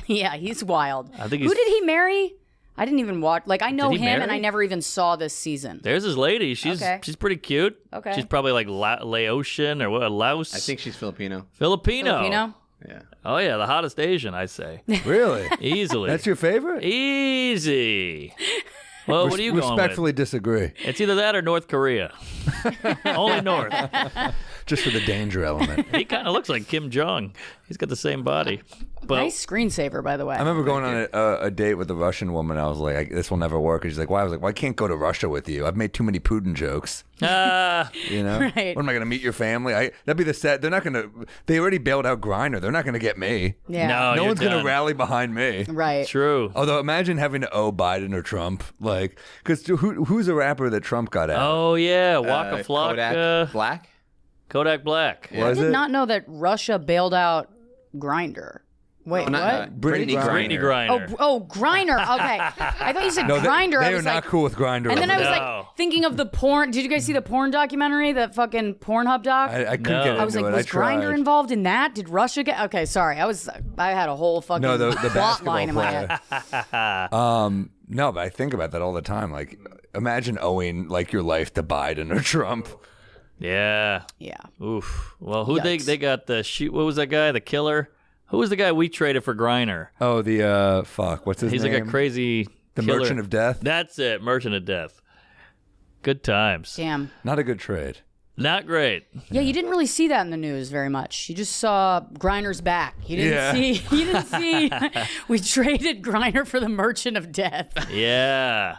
Yeah, he's wild. I think Who he's- did he marry? I didn't even watch. Like, I know Did he him, and marry? I never even saw this season. There's his lady. She's pretty cute. Okay. She's probably like Laotian or what? Laos. I think she's Filipino. Filipino. Filipino? Yeah. Oh yeah, the hottest Asian, I say. Really? Easily. That's your favorite? Easy. Well, what are you going with? Respectfully disagree. It's either that or North Korea. Only North. Just for the danger element. He kind of looks like Kim Jong. He's got the same body. But Nice screensaver, by the way. I remember going on a date with a Russian woman. I was like, this will never work. And she's like, why? I was like, well, I can't go to Russia with you. I've made too many Putin jokes. You know? Right. What am I going to meet your family? That'd be the set. They're not going to, they already bailed out Grindr. They're not going to get me. Yeah. No, No you're one's going done. to rally behind me. Right. True. Although imagine having to owe Biden or Trump, like, because who's a rapper that Trump got out? Oh yeah, Waka Flocka. Kodak Black. Kodak Black. I Was did it? not know that Russia bailed out Grindr. Wait, Oh, not- what? Brittany Brittany Griner. Griner. Oh, Griner. Okay. I thought you said No, Grindr. they I are was not like, cool with Grindr. and then I was No. like thinking of the porn. Did you guys see the porn documentary? That fucking Pornhub doc? I couldn't No. get into I was like, it. was I tried. Grindr involved in that? Did Russia get? Okay, sorry. I had a whole fucking No, the plot basketball line in my player. head. No, but I think about that all the time. Like, imagine owing like your life to Biden or Trump. Yeah. Yeah. Oof. Well, who Yikes. they got the shoot? What was that guy? The killer? Who was the guy we traded for Griner? Oh, the fuck. What's his He's name? like a crazy. The killer. Merchant of Death. That's it. Merchant of Death. Good times. Damn. Not a good trade. Not great. Yeah, you didn't really see that in the news very much. You just saw Griner's back. You didn't see. You didn't see. We traded Griner for the Merchant of Death. Yeah.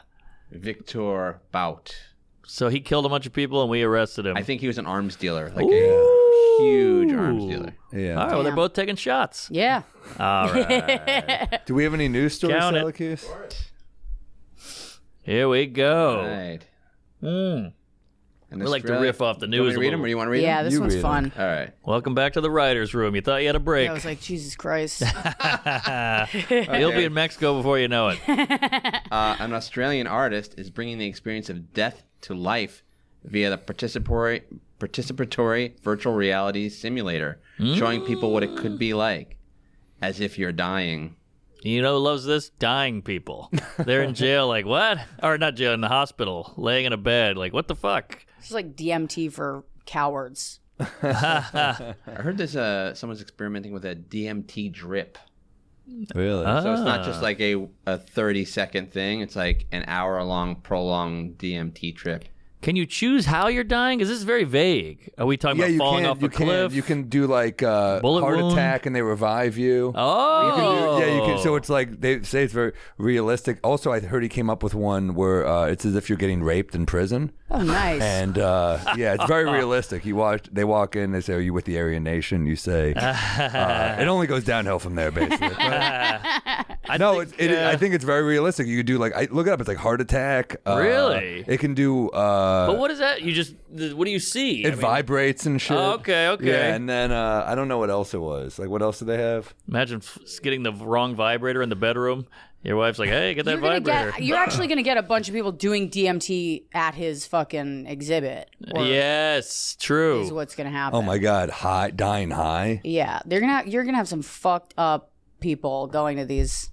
Victor Bout. So he killed a bunch of people and we arrested him. I think he was an arms dealer, like a huge arms dealer. Yeah. All right. Well, they're Damn. both taking shots. Yeah. All right. Do we have any news stories, Count it. Syracuse? Here we go. Right. We like to riff off the Do you want news me to a read them, little. or you want to read Yeah, them? this You one's read it. fun. All right. Welcome back to the writer's room. You thought you had a break. I was like, Jesus Christ. You'll be in Mexico before you know it. An Australian artist is bringing the experience of death to life via the participatory virtual reality simulator, showing people what it could be like, as if you're dying. You know who loves this? Dying people. They're in jail like, what? Or not jail, in the hospital, laying in a bed. Like, what the fuck? This is like DMT for cowards. I heard there's someone's experimenting with a DMT drip. Really? So it's not just like a 30-second thing. It's like an hour-long, prolonged DMT trip. Can you choose how you're dying? Because this is very vague. Are we talking about falling off a cliff? You can do like heart wound? attack and they revive you. Oh. You can do, you can. So it's like they say it's very realistic. Also, I heard he came up with one where it's as if you're getting raped in prison. Oh, nice. And yeah, it's very realistic. They walk in, they say, "Are you with the Aryan Nation?" You say, "It only goes downhill from there, basically." I think it's very realistic. You could do like look it up. It's like heart attack. Really? It can do. But what is that? What do you see? It vibrates and shit. Oh, okay. Yeah, and then I don't know what else it was. Like, what else do they have? Imagine getting the wrong vibrator in the bedroom. Your wife's like, hey, get that vibrator. You're actually going to get a bunch of people doing DMT at his fucking exhibit. Yes, true. Is what's going to happen. Oh my God, dying high. Yeah, you're gonna have some fucked up people going to these.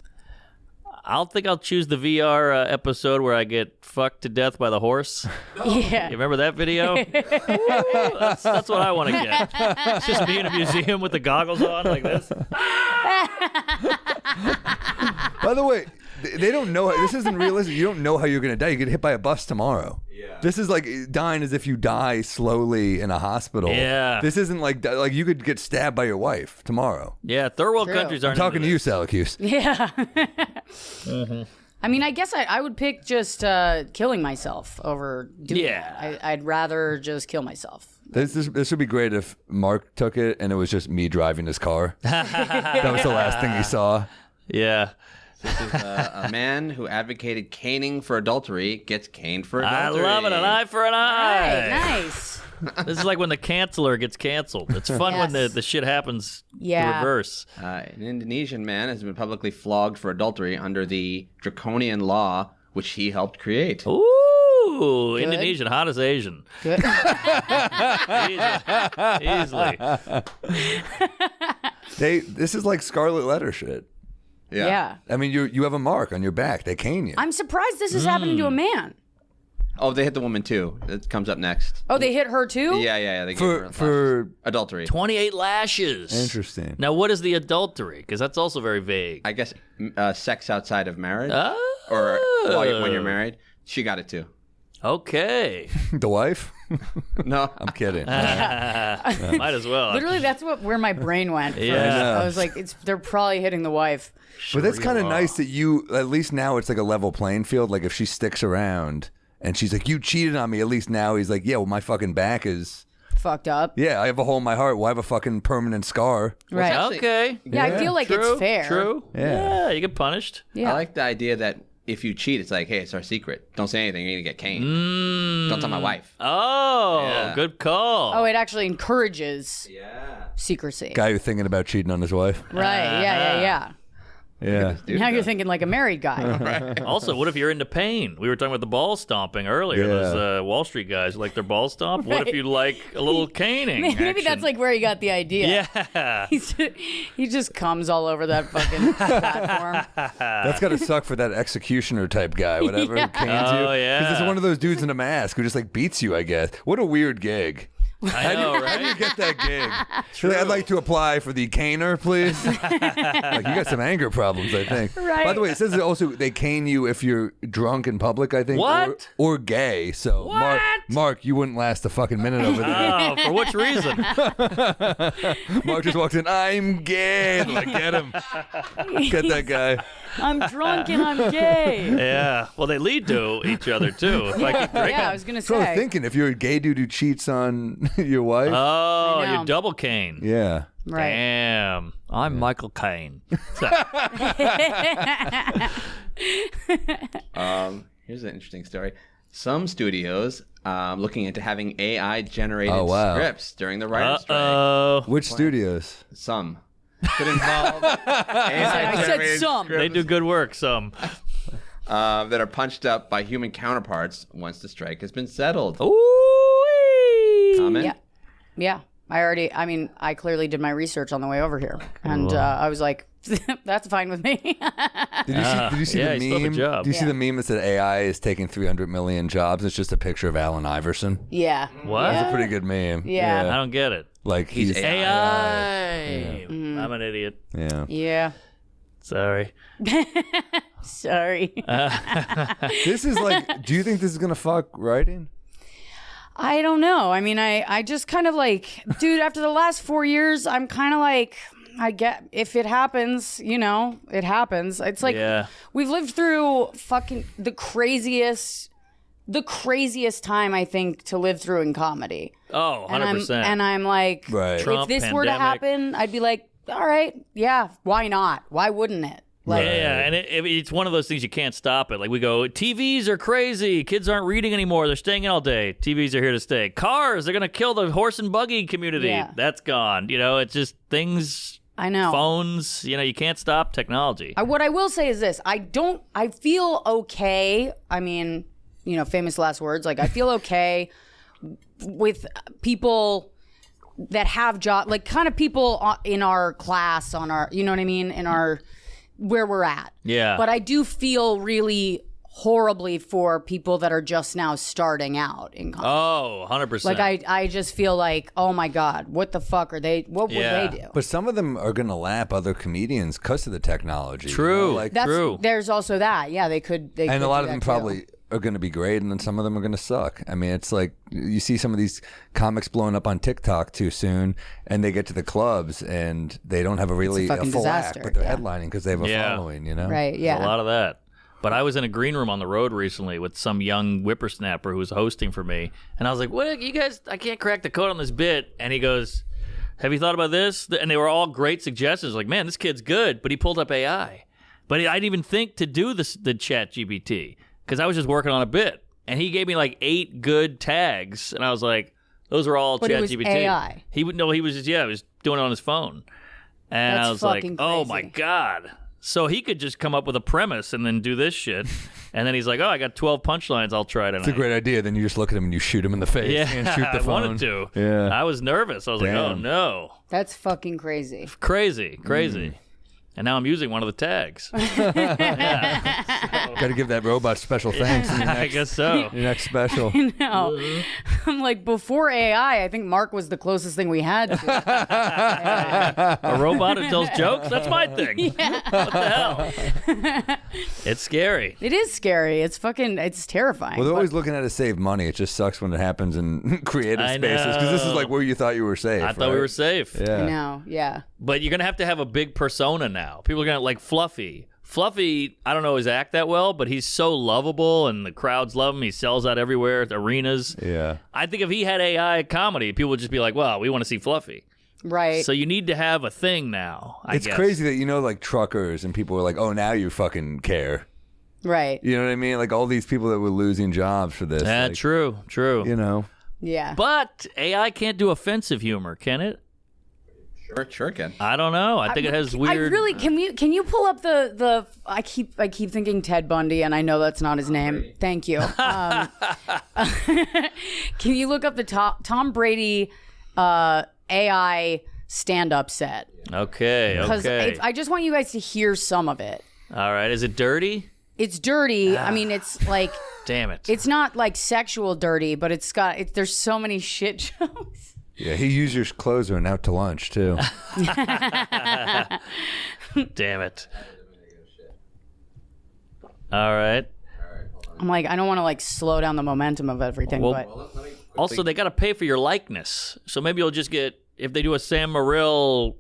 I'll choose the VR episode where I get fucked to death by the horse. Yeah. You remember that video? Ooh, that's what I want to get. It's just me in a museum with the goggles on like this. By the way, they don't know. This isn't realistic. You don't know how you're going to die. You get hit by a bus tomorrow. Yeah. This is like dying as if you die slowly in a hospital. Yeah. This isn't like you could get stabbed by your wife tomorrow. Yeah, third world True. countries I'm aren't talking into to you, this. Syracuse. Yeah. I mean, I guess I would pick just killing myself over doing that. I'd rather just kill myself. This would be great if Mark took it and it was just me driving his car. That was the last thing he saw. Yeah. This is a man who advocated caning for adultery gets caned for adultery. I love it. An eye for an eye. Right, nice. This is like when the canceler gets canceled. It's fun when Yes. the shit happens Yeah. the reverse. An Indonesian man has been publicly flogged for adultery under the draconian law which he helped create. Ooh, Indonesian, hot as Asian. Good. Easily. This is like Scarlet Letter shit. Yeah. I mean, you have a mark on your back. They cane you. I'm surprised this is happening to a man. Oh, they hit the woman too. It comes up next. Oh, they hit her too? Yeah. They gave her for adultery. 28 lashes. Interesting. Now, what is the adultery? Because that's also very vague. I guess sex outside of marriage Oh. or when you're married. She got it too. Okay. The wife? No, I'm kidding. Might as well. Literally, that's where my brain went. First. Yeah. I was like, they're probably hitting the wife. But that's kind of nice that at least now it's like a level playing field. Like if she sticks around and she's like, you cheated on me, at least now he's like, yeah, well, my fucking back is, Fucked up. yeah, I have a hole in my heart. Well, I have a fucking permanent scar. Right. actually- Okay. Yeah, I feel like True. it's fair. True. Yeah. You get punished. Yeah. I like the idea that if you cheat, it's like, hey, it's our secret. Don't say anything. You're going to get caned. Don't tell my wife. Oh, Yeah. good call. Oh, it actually encourages Yeah. secrecy. Guy who's thinking about cheating on his wife. Right. Yeah. Yeah. Now you're thinking like a married guy. Also, what if you're into pain? We were talking about the ball stomping earlier. Yeah. Those Wall Street guys who like their ball stomp. What if Right. you like a little caning? Maybe action? that's like where he got the idea. Yeah. He just comes all over that fucking platform. That's got to suck for that executioner type guy, whatever, who canes you. Oh, yeah. Because it's one of those dudes in a mask who just like beats you, I guess. What a weird gig. I know, How do right? you get that gig? She's like, I'd like to apply for the caner, please. Like, you got some anger problems, I think. Right. By the way, it says that also they cane you if you're drunk in public, I think. What? Or gay. So, What? Mark, you wouldn't last a fucking minute over there. Oh, for which reason? Mark just walks in, I'm gay. They're like, get him. Get that guy. I'm drunk and I'm gay. Yeah. Well, they lead to each other, too. If I keep drinking. Yeah, I was going to So I was say. thinking, if you're a gay dude who cheats on your wife. Oh, I know. you're double cane. Yeah. Right. Damn. I'm Michael Caine. Here's an interesting story. Some studios looking into having AI generated Oh, wow. scripts during the writer's strike. Uh-oh. Which studios? Some could involve AI I said some. They do good work, some. that are punched up by human counterparts once the strike has been settled. Ooh. Comment? Yeah. Yeah. I clearly did my research on the way over here. And I was like, that's fine with me. Did you see yeah, the he still have a meme? job. Do you see the meme that said AI is taking 300 million jobs? It's just a picture of Allen Iverson. Yeah. What? It's a pretty good meme. Yeah. I don't get it. Like he's AI. I'm an idiot. Yeah. Yeah. Sorry. Sorry. This is like. Do you think this is gonna fuck writing? I don't know. I mean, I just kind of like, dude, after the last 4 years, I'm kind of like, I get, if it happens, it happens. It's like, Yeah. we've lived through fucking the craziest time, I think, to live through in comedy. Oh, 100%. And I'm like, Right. Trump, if this were to pandemic. happen, I'd be like, all right, yeah, why not? Why wouldn't it? Like, Yeah, and it's one of those things you can't stop it. Like we go, TVs are crazy. Kids aren't reading anymore. They're staying in all day. TVs are here to stay. Cars, they're going to kill the horse and buggy community. Yeah. That's gone. It's just things, I know. phones, you can't stop technology. What I will say is this. I feel okay. I mean, famous last words. Like, I feel okay with people that have jobs, like kind of people in our class, on our, you know what I mean? In our, where we're at. Yeah. But I do feel really horribly for people that are just now starting out in comedy. Oh, 100%. Like, I just feel like, oh my God, what the fuck what Yeah. would they do? But some of them are gonna lap other comedians because of the technology. True. Like, True. There's also that. Yeah, they could. and a lot of them too. probably are going to be great, and then some of them are going to suck. I mean, it's like you see some of these comics blowing up on TikTok too soon, and they get to the clubs and they don't have a full disaster, act, but they're yeah. headlining because they have a Yeah. following. Right, There's yeah. a lot of that. But I was in a green room on the road recently with some young whippersnapper who was hosting for me. And I was like, what, you guys, I can't crack the code on this bit. And he goes, have you thought about this? And they were all great suggestions. Like, man, this kid's good. But he pulled up AI. But I didn't even think to do the chat GPT because I was just working on a bit. And he gave me like 8 good tags. And I was like, those are all But it was ChatGPT. AI. He was just, he was doing it on his phone. And That's I was like, fucking oh crazy. my God. So he could just come up with a premise and then do this shit. And then he's like, oh, I got 12 punchlines I'll try tonight. It's a great idea. Then you just look at him and you shoot him in the face. Yeah, and shoot the I phone. wanted to. Yeah. I was nervous. I was like, oh Damn. no. That's fucking crazy. Crazy. Mm. And now I'm using one of the tags. Got to give that robot special thanks. In your I next, guess so. your next special. No. I'm like, before AI, I think Mark was the closest thing we had to. A robot who tells jokes? That's my thing. What the hell? It's scary. It is scary. It's terrifying. Well, they're always looking at to save money. It just sucks when it happens in creative I spaces because this is know. like where you thought you were safe. I thought we right? were safe. Yeah. No, yeah. But you're going to have a big persona now. People are going to like Fluffy. Fluffy, I don't know his act that well, but he's so lovable and the crowds love him. He sells out everywhere at arenas. Yeah. I think if he had AI comedy, people would just be like, well, we want to see Fluffy. Right. So you need to have a thing now, I It's guess. crazy that, like truckers and people were like, oh, now you fucking care. Right. You know what I mean? Like all these people that were losing jobs for this. Yeah, like, true. Yeah. But AI can't do offensive humor, can it? Sure can. I don't know. I think it has weird. I really can you pull up the I keep thinking Ted Bundy and I know that's not his name. Thank you. Can you look up the Tom Brady AI stand-up set? Okay. Because Okay. I just want you guys to hear some of it. All right. Is it dirty? It's dirty. I mean, it's like, damn it. It's not like sexual dirty, but there's so many shit jokes. Yeah, he used your clothes and out to lunch too. Damn it. All right. I'm like, I don't want to like slow down the momentum of everything, but also they got to pay for your likeness. So maybe you'll just get, if they do a Sam Morril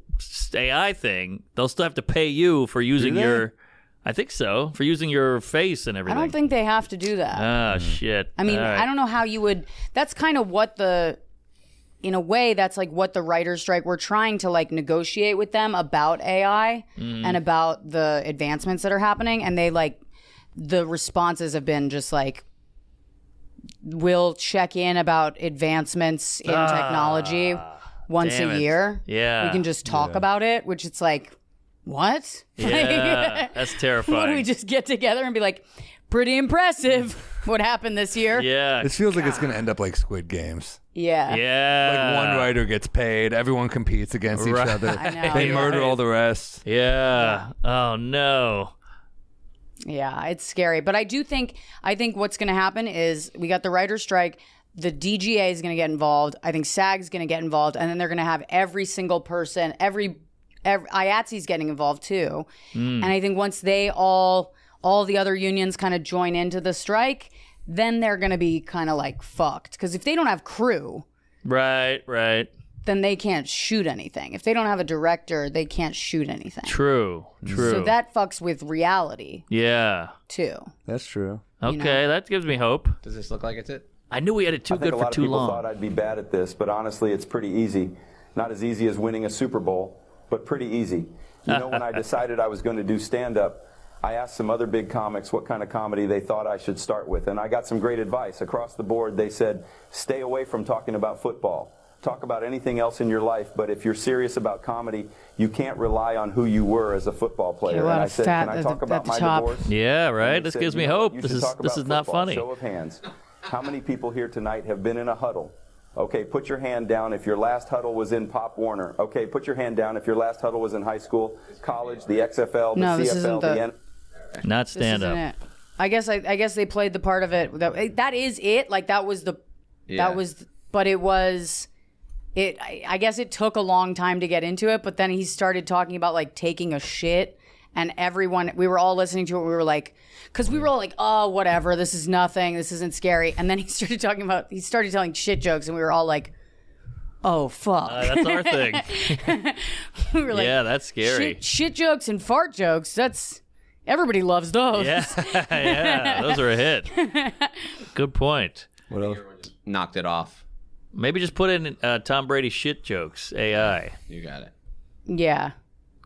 AI thing, they'll still have to pay you for using your, I think so, for using your face and everything. I don't think they have to do that. Ah, shit. I mean, I don't know how you would, that's kind of what in a way, that's like what the writer's strike, we're trying to like negotiate with them about AI and about the advancements that are happening. And they like, the responses have been just like, we'll check in about advancements in technology once a year. Yeah. We can just talk about it, which it's like, what? Yeah, that's terrifying. Would we just get together and be like, pretty impressive what happened this year? Yeah. This feels like it's going to end up like Squid Games. Yeah. Yeah. Like one writer gets paid, everyone competes against each other. I know. They murder all the rest. Yeah. Oh, no. Yeah, it's scary. But I think what's going to happen is we got the writer's strike. The DGA is going to get involved. I think SAG's going to get involved. And then they're going to have every single person, every IATSE's getting involved too. And I think once they all the other unions kind of join into the strike, then they're going to be kind of like fucked. Because if they don't have crew. Right. Then they can't shoot anything. If they don't have a director, they can't shoot anything. True. So that fucks with reality. Yeah. Too. That's true. Okay, that gives me hope. Does this look like it's it? I knew we had it too good for too long. A lot of people thought I'd be bad at this, but honestly, it's pretty easy. Not as easy as winning a Super Bowl, but pretty easy. You know, when I decided I was going to do stand-up, I asked some other big comics what kind of comedy they thought I should start with, and I got some great advice. Across the board, they said, stay away from talking about football. Talk about anything else in your life, but if you're serious about comedy, you can't rely on who you were as a football player. And I said, can I talk about my divorce? Yeah, right. This gives me hope. This is not funny. Show of hands. How many people here tonight have been in a huddle? Okay, put your hand down if your last huddle was in Pop Warner. Okay, put your hand down if your last huddle was in high school, college, the XFL, the CFL, the N. Not stand up. I guess they played the part of it. That is it. Like that was but it was. I guess it took a long time to get into it, but then he started talking about like taking a shit, and we were all listening to it. We were like, because we were all like, oh, whatever, this is nothing, this isn't scary. And then he started telling shit jokes, and we were all like, oh, fuck. That's our thing. We were like, yeah, that's scary. Shit jokes and fart jokes, everybody loves those. Yeah, those are a hit. Good point. What else? Knocked it off. Maybe just put in Tom Brady shit jokes, AI. You got it. Yeah.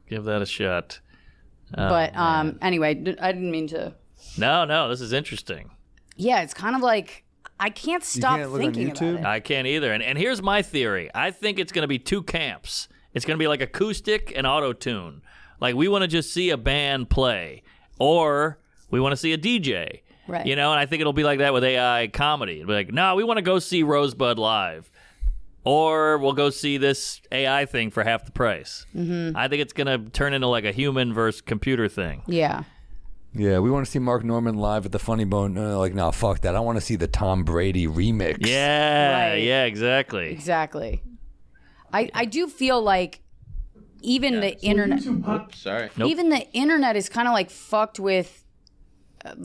Give that a shot. But anyway, I didn't mean to. No, this is interesting. Yeah, it's kind of like, I can't stop thinking about it. I can't either. And here's my theory. I think it's going to be two camps. It's going to be like acoustic and auto-tune. Like, we want to just see a band play. Or we want to see a DJ. Right. You know, and I think it'll be like that with AI comedy. It'll be like, no, we want to go see Rosebud live. Or we'll go see this AI thing for half the price. Mm-hmm. I think it's going to turn into like a human versus computer thing. Yeah. Yeah, we want to see Mark Norman live at the Funny Bone. Like, no, fuck that. I want to see the Tom Brady remix. Yeah, right. Yeah, exactly. Exactly. I do feel like even the internet... Even the internet is kind of like fucked with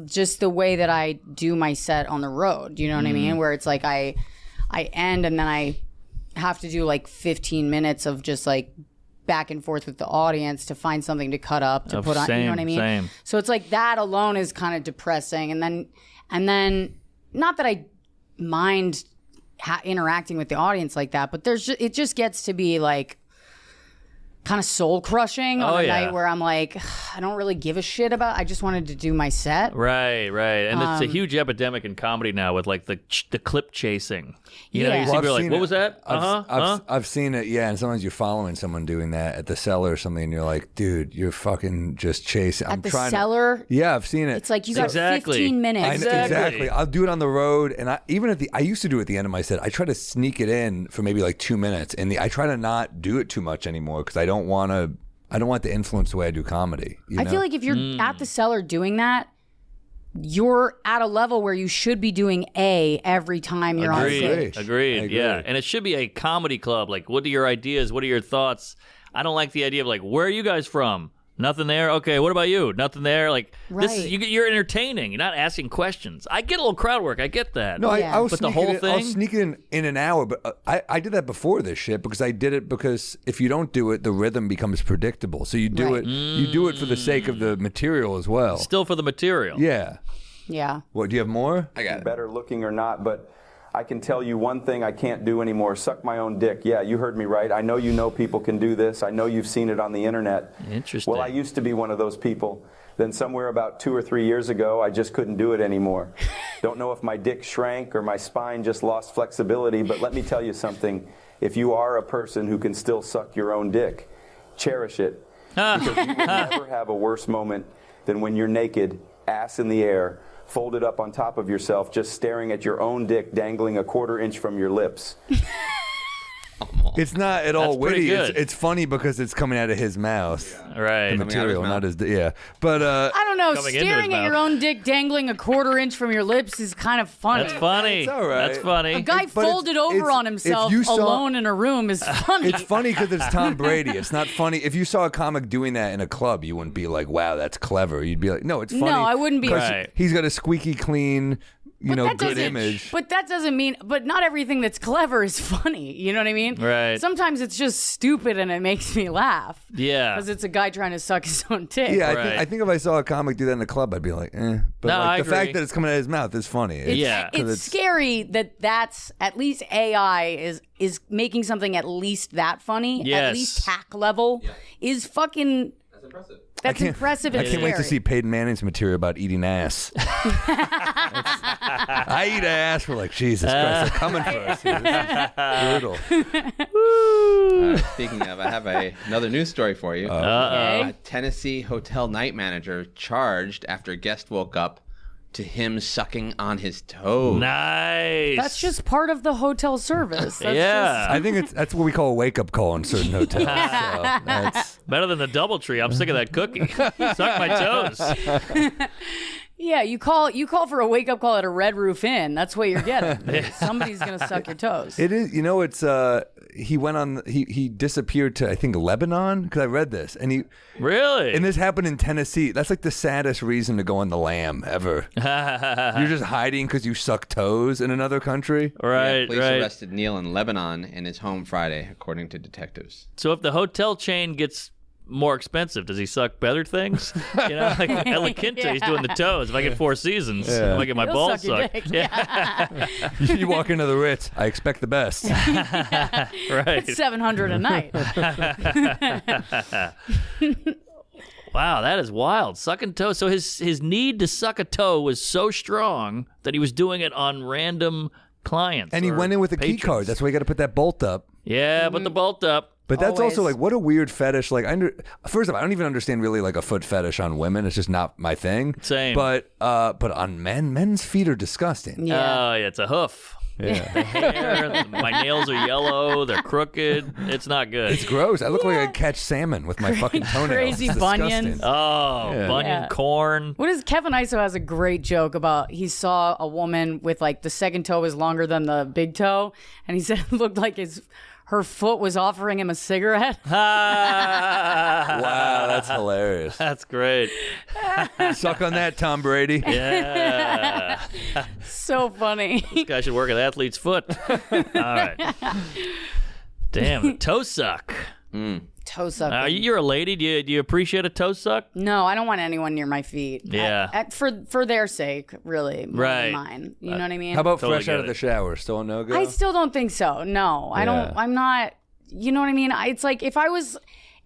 just the way that I do my set on the road. You know what I mean? Where it's like I end and then I have to do like 15 minutes of just like back and forth with the audience to find something to cut up to put on. You know what I mean? Same. So it's like that alone is kind of depressing. And then not that I mind interacting with the audience like that, but it just gets to be like kind of soul crushing on a night where I'm like, I don't really give a shit about. I just wanted to do my set. Right. And it's a huge epidemic in comedy now with like the clip chasing. You know, you see people like, what was that? I've seen it, yeah. And sometimes you're following someone doing that at the cellar or something, and you're like, dude, you're fucking just chasing. At the cellar? Yeah, I've seen it. It's like you got 15 minutes. Exactly. I'll do it on the road, and I used to do it at the end of my set. I try to sneak it in for maybe like 2 minutes, and I try to not do it too much anymore because I don't want to influence the way I do comedy. I feel like if you're at the cellar doing that, you're at a level where you should be doing A every time you're on stage. Agreed. Yeah. And it should be a comedy club. Like, what are your ideas? What are your thoughts? I don't like the idea of like, where are you guys from? Nothing there. Okay, what about you? Nothing there. Like this is you're entertaining. You're not asking questions. I get a little crowd work. I get that. No, yeah. I'll but the whole thing. I'll sneak it in an hour. But I did that before this shit because I did it because if you don't do it, the rhythm becomes predictable. So you do it. You do it for the sake of the material as well. Still for the material. Yeah. Yeah. What? Do you have more? I got it. Better looking or not, but I can tell you one thing I can't do anymore: suck my own dick. Yeah, you heard me right. I know you know people can do this. I know you've seen it on the internet. Interesting. Well, I used to be one of those people. Then somewhere about 2 or 3 years ago, I just couldn't do it anymore. Don't know if my dick shrank or my spine just lost flexibility, but let me tell you something. If you are a person who can still suck your own dick, cherish it. Because you will never have a worse moment than when you're naked, ass in the air, folded up on top of yourself, just staring at your own dick dangling a 1/4 inch from your lips. It's not at all That's pretty witty. good. It's funny because it's coming out of his mouth. Right. The material, not his. Yeah, but I don't know. Coming into Staring his at your mouth. own dick dangling a 1/4 inch from your lips is kind of funny. That's funny. It's all right. That's funny. A guy But it's- folded over it's- on if himself you saw- alone in a room is funny. it's funny because it's Tom Brady. It's not funny. If you saw a comic doing that in a club, you wouldn't be like, "Wow, that's clever." You'd be like, "No, it's funny." No, I wouldn't be. 'cause Right. He's got a squeaky clean, good doesn't- image. But that doesn't mean. But not everything that's clever is funny. You know what I mean? Right. Sometimes it's just stupid and it makes me laugh. Yeah. Because it's a guy trying to suck his own dick. Yeah, Right. I think if I saw a comic do that in a club, I'd be like, eh. But No, like, I the fact agree. that it's coming out of his mouth is funny. Yeah. It's scary that that's at least AI is making something at least that funny. Yes. At least hack level is fucking. That's impressive. That's impressive and I can't wait to scary. see Peyton Manning's material about eating ass. I eat ass. We're like, Jesus Christ, they're coming for us. Here. This is brutal. Speaking of, I have another news story for you. Okay. A Tennessee hotel night manager charged after a guest woke up to him sucking on his toes. Nice. That's just part of the hotel service. That's Yeah. I think that's what we call a wake up call in certain hotels. So that's, Better than the DoubleTree. I'm sick of that cookie. Suck my toes. Yeah, you call for a wake up call at a Red Roof Inn. That's what you're getting. Somebody's gonna suck your toes. it is. You know, it's he went on. He disappeared to I think Lebanon because I read this and Really? this happened in Tennessee. That's like the saddest reason to go on the lam ever. You're just hiding because you suck toes in another country. Right, Police right. arrested Neil in Lebanon in his home Friday, according to detectives. So if the hotel chain gets more expensive, does he suck better things? You know, like at La Quinta, he's doing the toes. If I get 4 seasons, I might get my He'll balls suck your sucked. dick. Yeah, You walk into the Ritz. I expect the best. right. It's $700 a night. Wow, that is wild. Sucking toes. So his need to suck a toe was so strong that he was doing it on random clients. And he or went in with a key patrons. card. That's why you got to put that bolt up. Yeah, put the bolt up. But that's Always. also like what a weird fetish. Like, first of all, I don't even understand really like a foot fetish on women. It's just not my thing. Same. But on men, men's feet are disgusting. Yeah. Oh, yeah, it's a hoof. Yeah. The hair, my nails are yellow, they're crooked. It's not good. It's gross. I look like I catch salmon with my fucking toenails. Crazy It's bunions. disgusting. Oh, Yeah. bunion Yeah. corn. What is Kevin Iso has a great joke about he saw a woman with like the second toe was longer than the big toe and he said it looked like her foot was offering him a cigarette. Wow, that's hilarious. That's great. Suck on that, Tom Brady. Yeah. So funny. This guy should work at Athlete's Foot. All right. Damn, the toe suck. Toe sucking. You're a lady. Do you appreciate a toe suck? No, I don't want anyone near my feet. Yeah. For their sake, really. More Right. than mine. You know what I mean? How about Totally fresh out get of the it. shower? Still a no-go? I still don't think so. No, I don't. I'm not. You know what I mean? It's like if I was.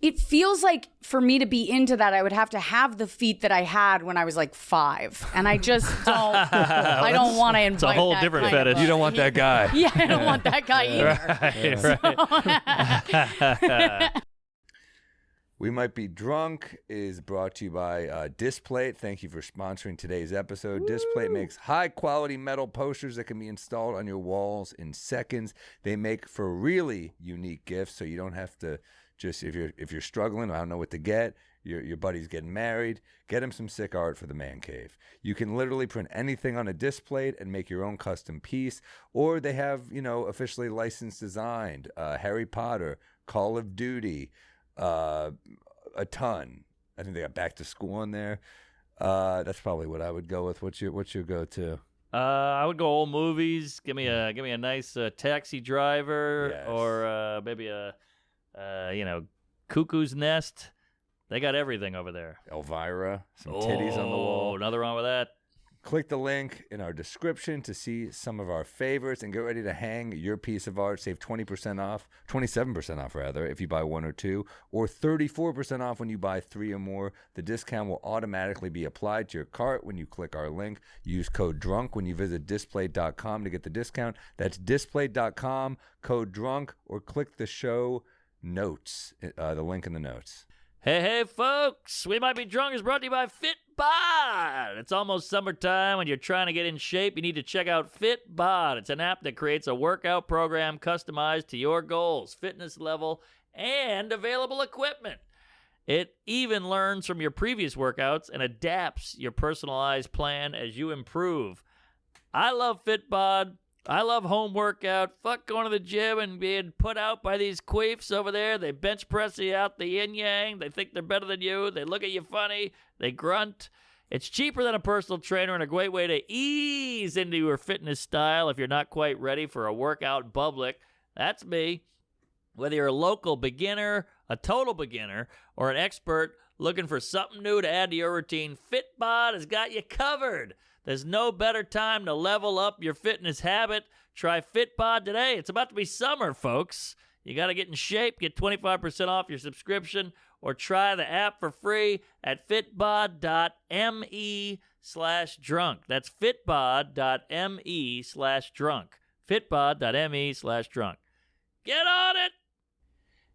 It feels like for me to be into that, I would have to have the feet that I had when I was like 5, and I just don't. I don't want to invite. It's a whole that different kind of fetish. a- You don't want that guy. Yeah, I don't want that guy either. We Might Be Drunk is brought to you by Displate. Thank you for sponsoring today's episode. Displate makes high-quality metal posters that can be installed on your walls in seconds. They make for really unique gifts, so you don't have to Just if you're struggling, I don't know what to get. Your buddy's getting married, get him some sick art for the man cave. You can literally print anything on a disc plate and make your own custom piece, or they have, officially licensed designed Harry Potter, Call of Duty, a ton. I think they got Back to School on there. That's probably what I would go with. What's your go-to? I would go old movies. Give me a nice Taxi Driver, Yes. or maybe a Cuckoo's Nest. They got everything over there. Elvira, some titties on the wall. Nothing wrong with that. Click the link in our description to see some of our favorites and get ready to hang your piece of art. Save 27% off rather, if you buy 1 or 2, or 34% off when you buy 3 or more. The discount will automatically be applied to your cart when you click our link. Use code DRUNK when you visit display.com to get the discount. That's display.com, code DRUNK, or click the show notes, the link in the notes. Hey, folks, We Might Be Drunk is brought to you by Fitbod. It's almost summertime. When you're trying to get in shape, you need to check out Fitbod. It's an app that creates a workout program customized to your goals, fitness level, and available equipment. It even learns from your previous workouts and adapts your personalized plan as you improve. I love Fitbod. I love home workout. Fuck going to the gym and being put out by these queefs over there. They bench press you out the yin-yang. They think they're better than you. They look at you funny. They grunt. It's cheaper than a personal trainer and a great way to ease into your fitness style if you're not quite ready for a workout in public. That's me. Whether you're a local beginner, a total beginner, or an expert looking for something new to add to your routine, Fitbod has got you covered. There's no better time to level up your fitness habit. Try Fitbod today. It's about to be summer, folks. You got to get in shape, get 25% off your subscription, or try the app for free at fitbod.me/drunk. That's fitbod.me/drunk. Fitbod.me/drunk. Get on it!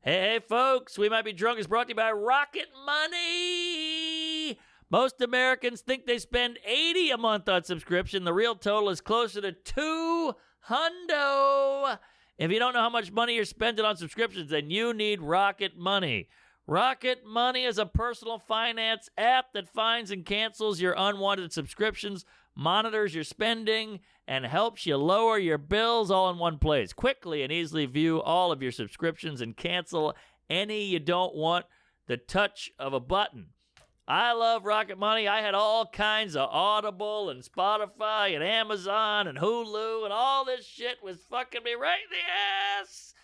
Hey, folks, We Might Be Drunk is brought to you by Rocket Money. Most Americans think they spend $80 a month on subscription. The real total is closer to $200. If you don't know how much money you're spending on subscriptions, then you need Rocket Money. Rocket Money is a personal finance app that finds and cancels your unwanted subscriptions, monitors your spending, and helps you lower your bills all in one place. Quickly and easily view all of your subscriptions and cancel any you don't want the touch of a button. I love Rocket Money. I had all kinds of Audible and Spotify and Amazon and Hulu, and all this shit was fucking me right in the ass.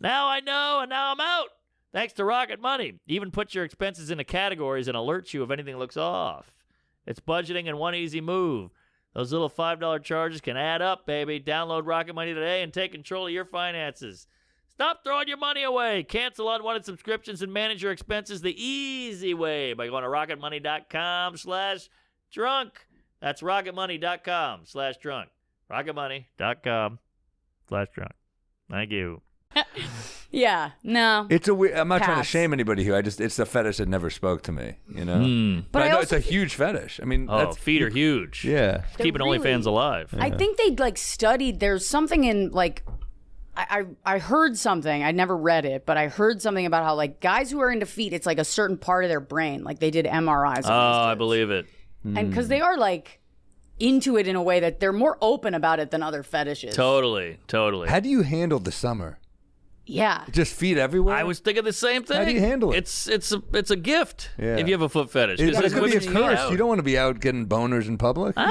Now I know, and now I'm out. Thanks to Rocket Money. Even puts your expenses into categories and alerts you if anything looks off. It's budgeting in one easy move. Those little $5 charges can add up, baby. Download Rocket Money today and take control of your finances. Stop throwing your money away. Cancel unwanted subscriptions and manage your expenses the easy way by going to rocketmoney.com/drunk. That's rocketmoney.com/drunk. rocketmoney.com/drunk. Thank you. Yeah, no. It's a weird. I'm not trying to Pass. shame anybody here. It's a fetish that never spoke to me. But I know it's a huge fetish. I mean, feet are huge. Yeah, keeping really- OnlyFans alive. I think they studied. There's something in I heard something. I never read it, but I heard something about how guys who are into feet, it's a certain part of their brain. They did MRIs. On I believe it. And because they are into it in a way that they're more open about it than other fetishes. Totally. How do you handle the summer? Yeah. Just feet everywhere? I was thinking the same thing. How do you handle it? It's a gift if you have a foot fetish. It 'Cause could be a women curse. out. You don't want to be out getting boners in public. I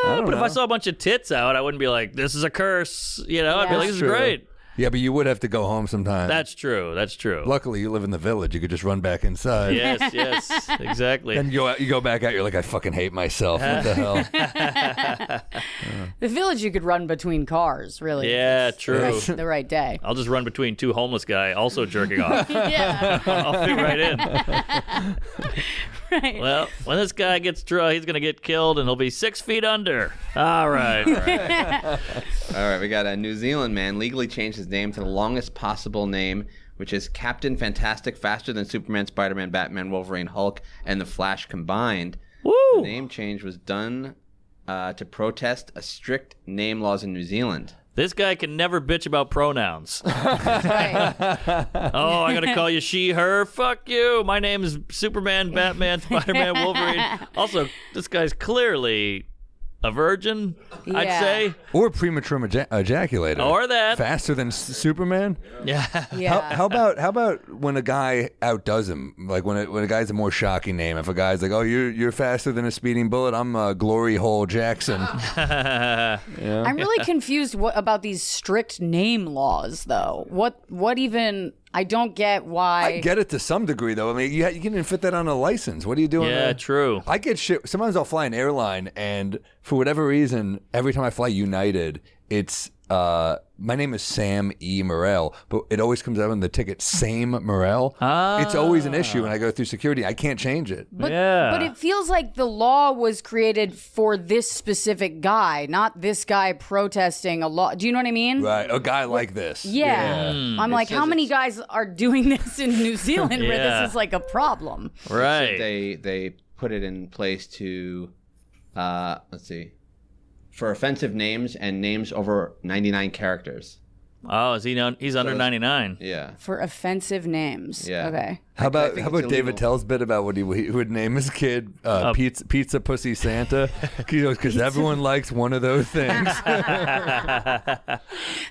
don't But know. if I saw a bunch of tits out, I wouldn't be like, this is a curse. I'd be like, this is True. great. Yeah, but you would have to go home sometime. That's true. Luckily, you live in the village. You could just run back inside. Yes, exactly. Then you go back out. You're like, I fucking hate myself. What the hell? The village you could run between cars, really. Yeah, true. The right day. I'll just run between two homeless guys also jerking off. Yeah. I'll fit right in. Right. Well, when this guy gets drunk, he's going to get killed and he'll be 6 feet under. All right. All right, we got a New Zealand man legally changed his name to the longest possible name, which is Captain Fantastic, faster than Superman, Spider-Man, Batman, Wolverine, Hulk, and the Flash combined. Woo! The name change was done to protest a strict name laws in New Zealand. This guy can never bitch about pronouns. Right. Oh, I gotta call you she, her. Fuck you. My name is Superman, Batman, Spider-Man, Wolverine. Also, this guy's clearly a virgin, I'd Yeah. say. Or premature ejaculator. Or that. Faster than Superman. Yeah. Yeah. How about when a guy outdoes him? Like when a guy's a more shocking name. If a guy's like, "Oh, you're faster than a speeding bullet," I'm Glory Hole Jackson. I'm really confused about these strict name laws, though. What even? I don't get why. I get it to some degree, though. I mean, you can even fit that on a license. What are you doing? Yeah, true. I get shit. Sometimes I'll fly an airline, and for whatever reason, every time I fly United, it's my name is Sam E. Morril, but it always comes out on the ticket, Same Morril. It's always an issue when I go through security. I can't change it. But it feels like the law was created for this specific guy, not this guy protesting a law. Do you know what I mean? Right, a guy like this. Yeah. I'm like, how many guys are doing this in New Zealand where this is like a problem? Right. They put it in place to, let's see, for offensive names and names over 99 characters. Oh, is he? He's under 99. Yeah. For offensive names. Yeah. Okay. How about illegal. David Tell's bit about what he would name his kid Pizza Pussy Santa? Because everyone likes one of those things.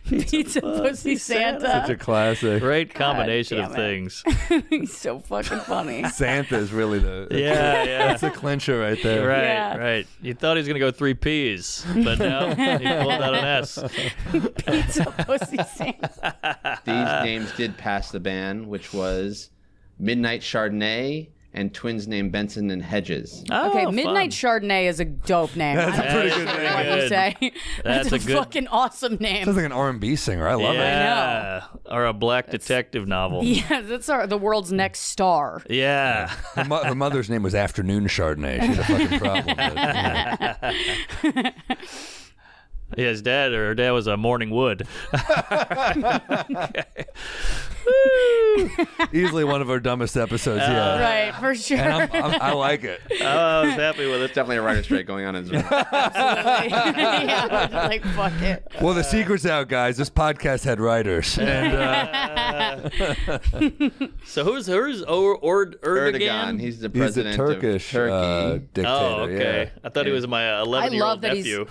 Pizza Pussy Santa. Such a classic. Great combination damn of it. things. He's so fucking funny. Santa is really the Yeah. That's a clincher right there. Right, Yeah. right. You thought he was going to go 3 P's, but no, he pulled out an S. Pizza Pussy Santa. These names did pass the ban, which was Midnight Chardonnay and twins named Benson and Hedges. Oh, Okay, fun. Midnight Chardonnay is a dope name. That's a I pretty don't good care name. what you say. That's That's a a good- fucking awesome name. Sounds like an R&B singer. I love it. Yeah. Or a black detective novel. Yeah, that's the world's next star. Yeah. Her mother's name was Afternoon Chardonnay. She had a fucking problem with it. Yeah. Yeah, her dad was a Morning Wood. Easily one of our dumbest episodes yet. Right, for sure. And I like it. I was happy with it. Definitely a writer's strike going on in this room. Yeah, like, fuck it. Well, the secret's out, guys. This podcast had writers. And So who's Erdogan? Erdogan, he's the he's a president Turkish of Turkey. dictator. Oh, okay. Yeah. I thought he was my 11-year-old nephew.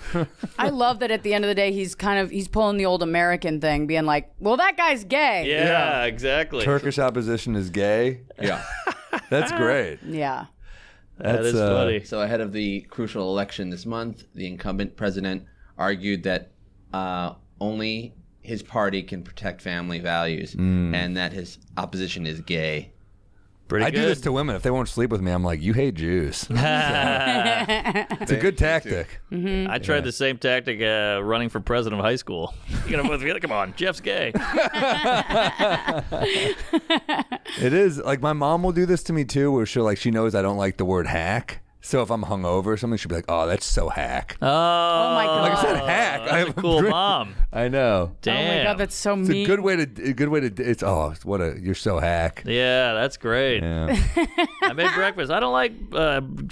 I love that at the end of the day, he's pulling the old American thing, being like, well, that guy's gay. Yeah, exactly. Turkish opposition is gay. Yeah. That's great. Yeah. That is funny. So ahead of the crucial election this month, the incumbent president argued that only his party can protect family values and that his opposition is gay. Pretty I good. do this to women. If they won't sleep with me, I'm like, you hate Jews. It's a good tactic. I tried the same tactic running for president of high school. You're gonna vote for me? Come on, Jeff's gay. It is. Like, my mom will do this to me, too, where she knows I don't like the word hack. So if I'm hungover or something, she'll be like, oh, that's so hack. Oh, my God. Like I said, hack. That's a cool mom. I know. Damn. Oh my God, that's so It's mean. a good way to. It's you're so hack. Yeah, that's great. Yeah. I made breakfast. I don't like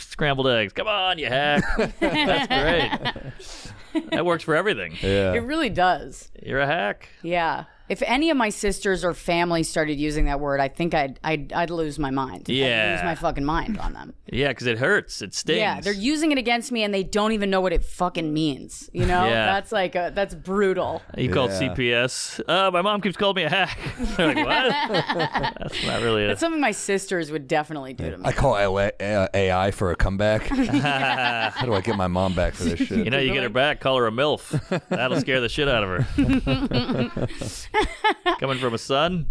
scrambled eggs. Come on, you hack. That's great. That works for everything. Yeah. It really does. You're a hack. Yeah. If any of my sisters or family started using that word, I think I'd lose my mind. Yeah. I'd lose my fucking mind on them. Yeah, because it hurts. It stings. Yeah, they're using it against me and they don't even know what it fucking means. You know? Yeah. That's brutal. You called Yeah. CPS. My mom keeps calling me a hack. They're like, what? That's not really it. That's something my sisters would definitely do to me. I call AI for a comeback. How do I get my mom back for this shit? You know, you get her back, call her a MILF. That'll scare the shit out of her. Coming from a son?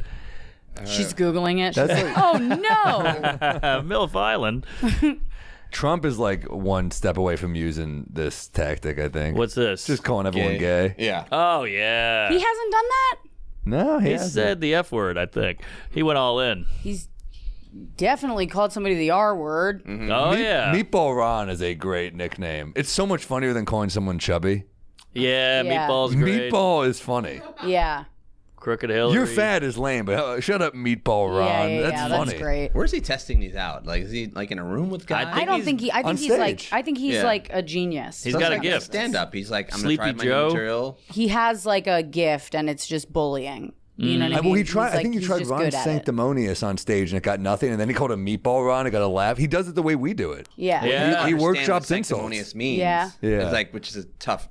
She's Googling it. She's That's like, oh no. MILF Island. Trump is like one step away from using this tactic, I think. What's this? Just calling everyone gay. Yeah. Oh, yeah. He hasn't done that? No, He hasn't. said the F word, I think. He went all in. He's definitely called somebody the R word. Oh, yeah. Meatball Ron is a great nickname. It's so much funnier than calling someone chubby. Yeah, Yeah. Meatball's great. Meatball is funny. Yeah. Crooked Hillary. Your fat is lame, but shut up, Meatball Ron. Yeah, That's funny. That's great. Where's he testing these out? Like, is he like in a room with guys? I think he's Yeah. like a genius. He's got a gift. Stand up. He's like, I'm Sleepy gonna try my Joe. new material. He has like a gift, and it's just bullying. You know what I mean? Well, he tried. He's I think he he's tried just Ron good at it. Sanctimonious on stage, and it got nothing. And then he called him Meatball Ron. It got a laugh. He does it the way we do it. Yeah. Well, Yeah. you He understand workshops what insults. sanctimonious means. Yeah. Yeah. It's like, which is a tough,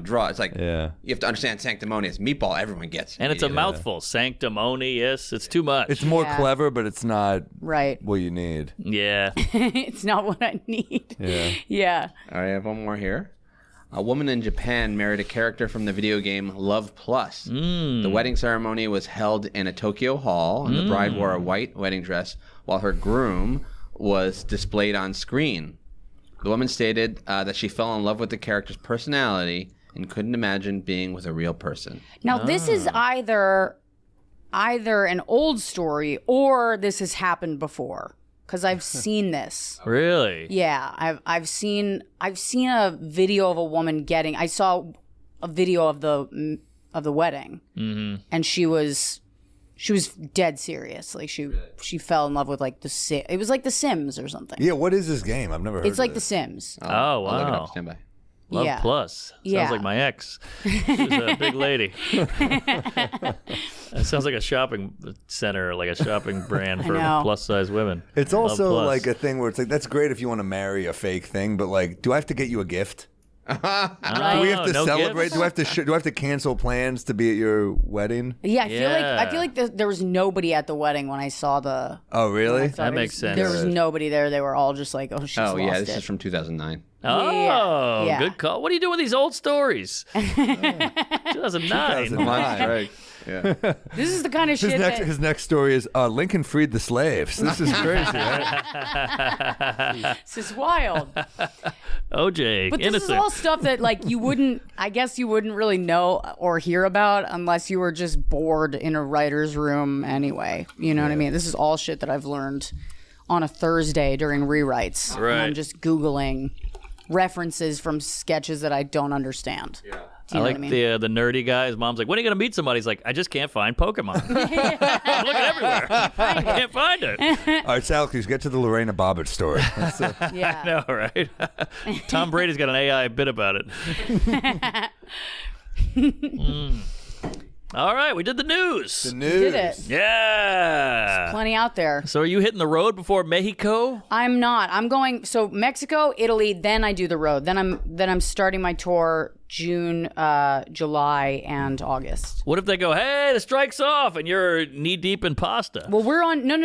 draw. It's like, Yeah. you have to understand sanctimonious. Meatball, everyone gets. And it's a immediately. mouthful. Sanctimonious. It's too much. It's more Yeah. clever, but it's not Right. what you need. yeah. It's not what I need. Yeah. Yeah. All right, I have one more here. A woman in Japan married a character from the video game Love Plus. The wedding ceremony was held in a Tokyo hall, and the bride wore a white wedding dress while her groom was displayed on screen. The woman stated that she fell in love with the character's personality and couldn't imagine being with a real person. Now this is either an old story or this has happened before, because I've seen this. Really? Yeah, I've seen a video of a woman getting. I saw a video of the wedding, and she was dead serious. Like she fell in love with like it was like The Sims or something. Yeah. What is this game? I've never heard. It's like of The this. Sims. Oh, I'll look it wow. up. Stand by. Love Yeah. Plus. Sounds Yeah. like my ex. She's a big lady. It sounds like a shopping center, like a shopping brand for know. plus size women. It's Love also Plus. like a thing where it's like that's great if you want to marry a fake thing, but like, do I have to get you a gift? Do we have to no celebrate? gifts? Do I have to cancel plans to be at your wedding? Yeah, I Yeah. feel like there was nobody at the wedding when I saw the. Oh, really? That makes sense. There was nobody there. They were all just like, "Oh, she's Oh, lost yeah, it." this is from 2009. Oh, Yeah. good call. What do you do with these old stories? 2009. 2009. Right. Yeah. This is the kind of shit that. His next story is Lincoln freed the slaves. This is crazy, right? This is wild. OJ, But this innocent. is all stuff that like you wouldn't really know or hear about unless you were just bored in a writer's room anyway. You know what I mean? This is all shit that I've learned on a Thursday during rewrites. Right. And I'm just Googling references from sketches that I don't understand. Yeah. Do I you know like what I mean? the nerdy guy. His mom's like, when are you going to meet somebody? He's like, I just can't find Pokemon. I'm looking everywhere. I can't find it. All right, Sal, let's get to the Lorena Bobbitt story. Yeah. I know, right? Tom Brady's got an AI bit about it. All right, we did the news. The news. Did it. Yeah. Plenty out there. So are you hitting the road before Mexico? I'm not. I'm going Mexico, Italy, then I do the road. Then I'm starting my tour June, July, and August. What if they go, hey, the strike's off, and you're knee deep in pasta? Well, we're on. No.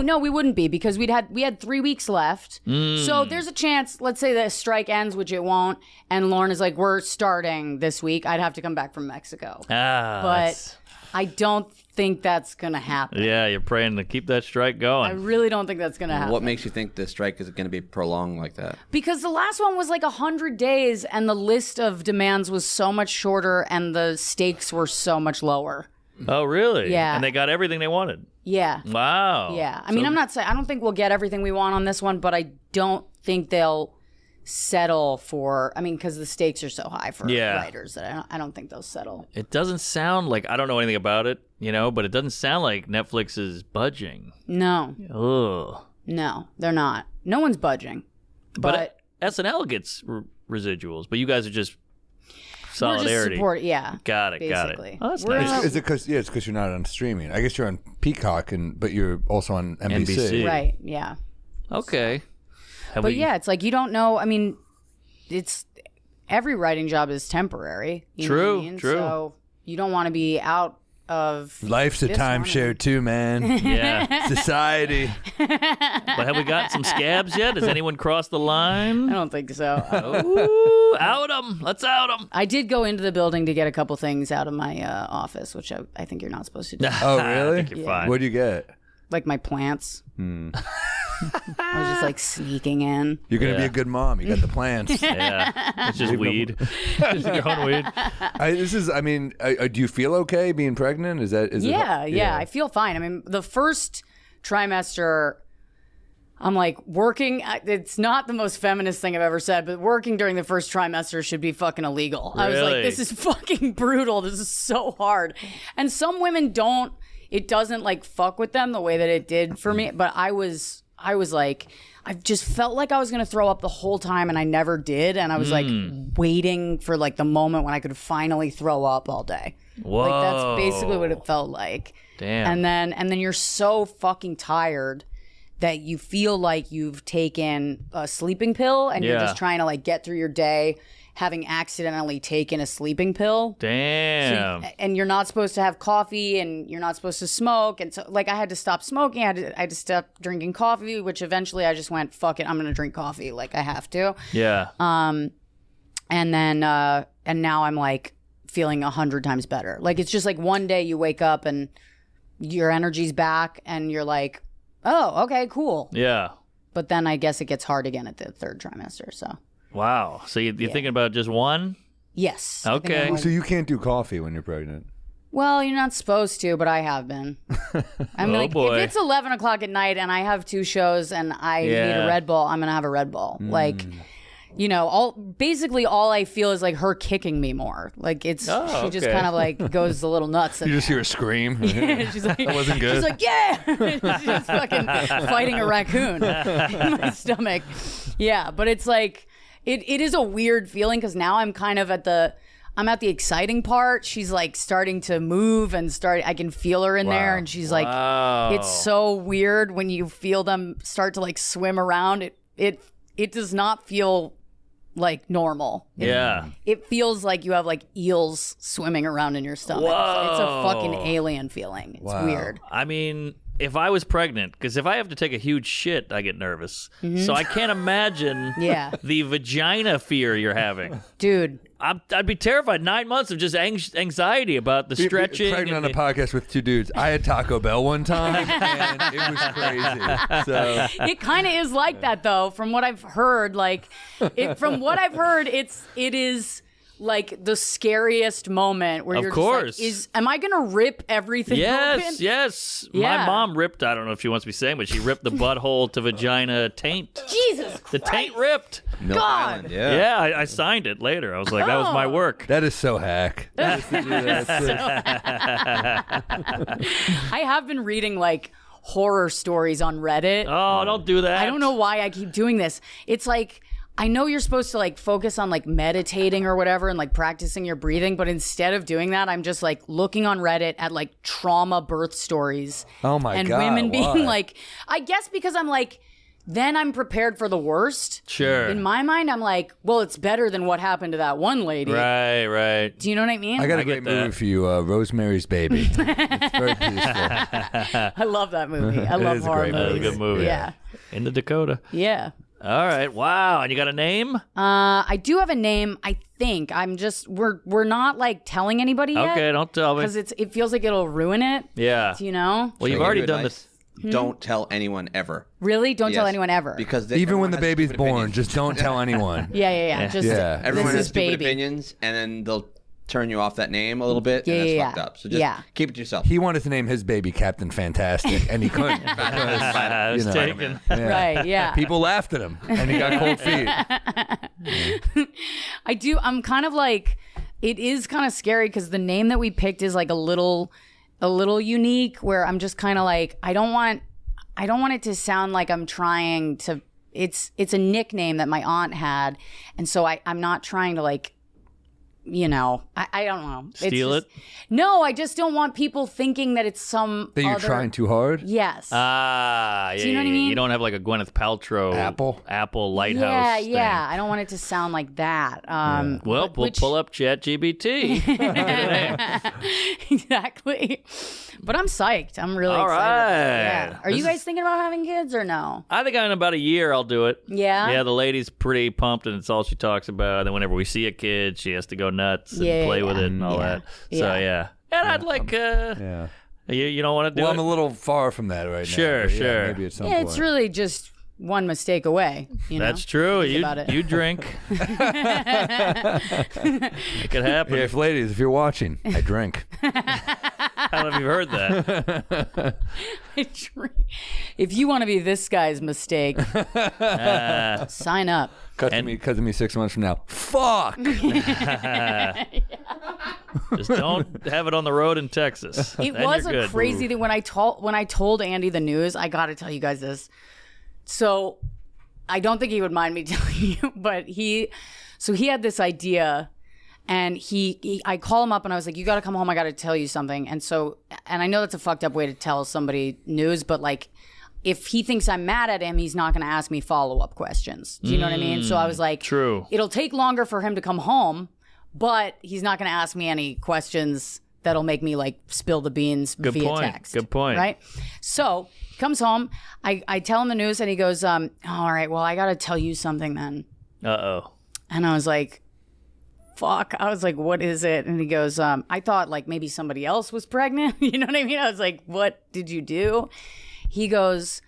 No, we wouldn't be because we had 3 weeks left. So there's a chance. Let's say the strike ends, which it won't, and Lauren is like, "We're starting this week." I'd have to come back from Mexico, Ah, but that's- I don't think that's gonna happen. yeah, you're praying to keep that strike I going. really don't think that's gonna happen. What makes you think the strike is going to be prolonged like that? Because the last one was like 100 days, and the list of demands was so much shorter, and the stakes were so much lower. Oh, really? Yeah. And they got everything they wanted. Yeah. Wow. Yeah. I mean, I'm not saying I don't think we'll get everything we want on this one, but I don't think they'll settle for. I mean, because the stakes are so high for writers that I don't think they'll settle. It doesn't sound like, I don't know anything about it, but it doesn't sound like Netflix is budging. No. Ugh. No, they're not. No one's budging. But SNL gets residuals, but you guys are just we're just solidarity. support. Yeah. Got it. Basically. Oh, that's We're nice. Is it because it's because you're not on streaming? I guess you're on Peacock, but you're also on NBC. NBC. Right. Yeah. Okay. But yeah, it's like you don't know. I mean, it's every writing job is temporary. You know what I mean? True. So you don't want to be out of Life's a this one. timeshare too, man. Yeah. Society. But have we got some scabs yet? Has anyone crossed the line? I don't think so. Ooh, out them. Let's out them. I did go into the building to get a couple things out of my office, which I think you're not supposed to do. Oh, really? I think you're fine. What'd you get? Like my plants. I was just like sneaking in. You're gonna be Yeah. a good mom. You got the plans. Yeah. It's just weed. Just your own weed. Do you feel okay being pregnant? Is it? Yeah, I feel fine. I mean, the first trimester, I'm like, working, it's not the most feminist thing I've ever said, but working during the first trimester should be fucking illegal. Really? I was like, this is fucking brutal. This is so hard. And some women it doesn't like fuck with them the way that it did for me. But I was like, I just felt like I was going to throw up the whole time and I never did. And I was like waiting for like the moment when I could finally throw up all day. Whoa. Like that's basically what it felt like. Damn. And then you're so fucking tired that you feel like you've taken a sleeping pill and you're just trying to like get through your day having accidentally taken a sleeping pill. Damn. And you're not supposed to have coffee and you're not supposed to smoke. And so like I had to stop smoking. I had to stop drinking coffee, which eventually I just went, fuck it, I'm going to drink coffee. Like I have to. Yeah. And then, and now I'm like feeling 100 times better. Like it's just like one day you wake up and your energy's back and you're like, oh, okay, cool. Yeah. But then I guess it gets hard again at the third trimester. So. Wow. So you're thinking about just one? Yes. Okay. So you can't do coffee when you're pregnant. Well, you're not supposed to, but I have been. I mean, like, boy. if it's 11 o'clock at night and I have 2 shows and I need a Red Bull, I'm going to have a Red Bull. Like, you know, basically all I feel is like her kicking me more. Like she just kind of like goes a little nuts. You just hear a scream. Yeah, she's like, that wasn't good. She's like, yeah. She's fucking fighting a raccoon in my stomach. Yeah, but it's like, it is a weird feeling because now I'm kind of I'm at the exciting part. She's like starting to move and I can feel her in there and she's like, it's so weird when you feel them start to like swim around. It does not feel like normal. It feels like you have like eels swimming around in your stomach. Whoa. It's a fucking alien feeling. It's weird. I mean, if I was pregnant, because if I have to take a huge shit, I get nervous. So I can't imagine the vagina fear you're having. Dude. I'd be terrified. 9 months of just anxiety about the stretching. Pregnant on a podcast with 2 dudes. I had Taco Bell one time, and it was crazy. So It kind of is like that, though. From what I've heard, it is like the scariest moment where you're just like, am I gonna rip everything open? Yes. Yeah. My mom ripped, I don't know if she wants me saying, but she ripped the butthole to vagina taint. Jesus Christ. The taint ripped. Milk Island, Yeah, I signed it later. I was like, that was my work. that is so hack. I have been reading like horror stories on Reddit. Oh, don't do that. I don't know why I keep doing this. It's like, I know you're supposed to like focus on like meditating or whatever and like practicing your breathing, but instead of doing that, I'm just like looking on Reddit at like trauma birth stories. Oh my and God, women being why? like, I guess because I'm like, then I'm prepared for the worst. Sure. In my mind, I'm like, well, it's better than what happened to that one lady. Right. Do you know what I mean? I got a great movie for you, Rosemary's Baby. It's very peaceful. I love that movie. I love horror movies. That was a good movie. Yeah. In the Dakota. Yeah. All right. Wow. And you got a name? I do have a name. I think we're not like telling anybody yet. Okay, don't tell me. Because it feels like it'll ruin it. Yeah. Do you know? Well, you've already done this. Don't tell anyone ever. Really? Don't tell Yes. anyone ever. Because Even when the baby's born, opinions. just don't tell anyone. Yeah. Just Everyone this has is stupid baby. opinions, and then they'll turn you off that name a little bit, and that's fucked up. So just keep it to yourself. He wanted to name his baby Captain Fantastic, and he couldn't I was because, you know, taken. Right, yeah. people laughed at him, and he got cold feet. I'm kind of like, it is kind of scary because the name that we picked is like a little unique, where I'm just kind of like, I don't want it to sound like I'm trying to. It's a nickname that my aunt had, and so I'm not trying to like, you know, I don't know. Steal it? No, I just don't want people thinking that it's some That you're other... trying too hard? Yes. Yeah. Do you know what I mean? You don't have like a Gwyneth Paltrow Apple Lighthouse thing. Yeah. I don't want it to sound like that. Well, we'll pull up ChatGPT. Exactly. But I'm psyched. I'm really excited. Yeah. Are you guys thinking about having kids or no? I think in about a year I'll do it. Yeah? Yeah, the lady's pretty pumped and it's all she talks about. And then whenever we see a kid, she has to go nuts and play with it and all that. So yeah. And I'd like you don't want to do Well, it? I'm a little far from that right now. Sure, but yeah, sure. maybe at some Yeah, point. it's really just one mistake away. You know? That's true. Think about it. You drink. Make it happen. Yeah, ladies, if you're watching, I drink. don't know if you've heard that. If you want to be this guy's mistake, sign up. Cut to me 6 months from now. Fuck. Just don't have it on the road in Texas. It Then was you're a good. crazy thing when I told Andy the news. I got to tell you guys this. So I don't think he would mind me telling you, but he had this idea, and I call him up and I was like, you got to come home. I got to tell you something. And I know that's a fucked up way to tell somebody news, but like, if he thinks I'm mad at him, he's not going to ask me follow-up questions. Do you know what I mean? So I was like, true. It'll take longer for him to come home, but he's not going to ask me any questions that'll make me like spill the beans via text. Good point. Right? So he comes home. I tell him the news and he goes, all right, well, I got to tell you something then. Uh-oh. And I was like, fuck. I was like, what is it? And he goes, I thought like maybe somebody else was pregnant. You know what I mean? I was like, what did you do? He goes,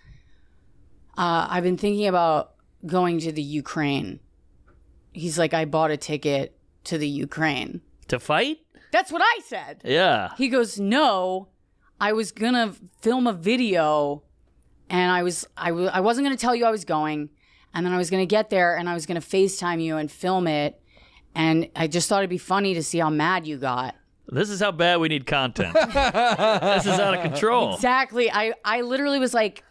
I've been thinking about going to the Ukraine. He's like, I bought a ticket to the Ukraine. To fight? That's what I said. Yeah. He goes, no, I was going to film a video and I wasn't going to tell you I was going. And then I was going to get there and I was going to FaceTime you and film it. And I just thought it'd be funny to see how mad you got. This is how bad we need content. This is out of control. Exactly. I literally was like,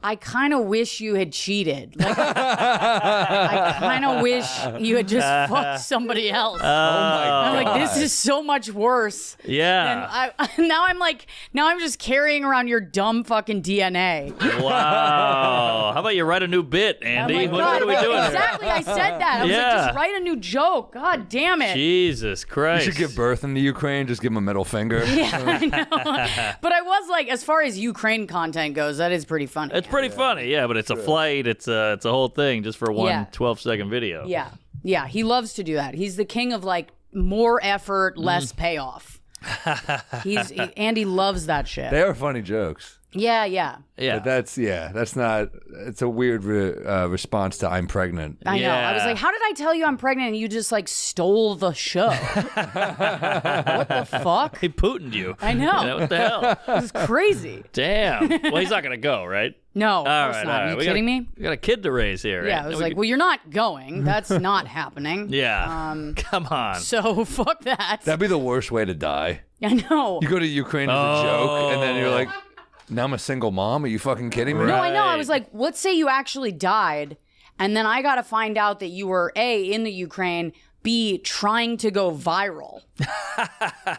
I kind of wish you had cheated. Like, I kind of wish you had just fucked somebody else. Oh my God. I'm like, this is so much worse. Yeah. And now I'm just carrying around your dumb fucking DNA. Wow. How about you write a new bit, Andy? Oh my What God. are we doing Exactly. I said that. I was like, just write a new joke. God damn it. Jesus Christ. You should give birth in the Ukraine. Just give him a middle finger. Yeah, I know. But I was like, as far as Ukraine content goes, that is pretty funny. It's pretty funny, yeah, but it's a flight. It's a whole thing just for one 12-second video. Yeah. Yeah. He loves to do that. He's the king of like more effort, less payoff. Andy loves that shit. They are funny jokes. Yeah, yeah. Yeah. But that's not, it's a weird response to I'm pregnant. I know. I was like, how did I tell you I'm pregnant and you just like stole the show? What the fuck? He Putin'd you. I know. What the hell? This is crazy. Damn. Well, he's not going to go, right? No, of All course right, not. all right. Are you kidding me? We got a kid to raise here. Yeah, right? I was like, well, you're not going. That's not happening. Yeah. Come on. So fuck that. That'd be the worst way to die. I know. You go to Ukraine as a joke, and then you're like, now I'm a single mom? Are you fucking kidding me? No, I know. I was like, let's say you actually died, and then I got to find out that you were A, in the Ukraine, B, trying to go viral.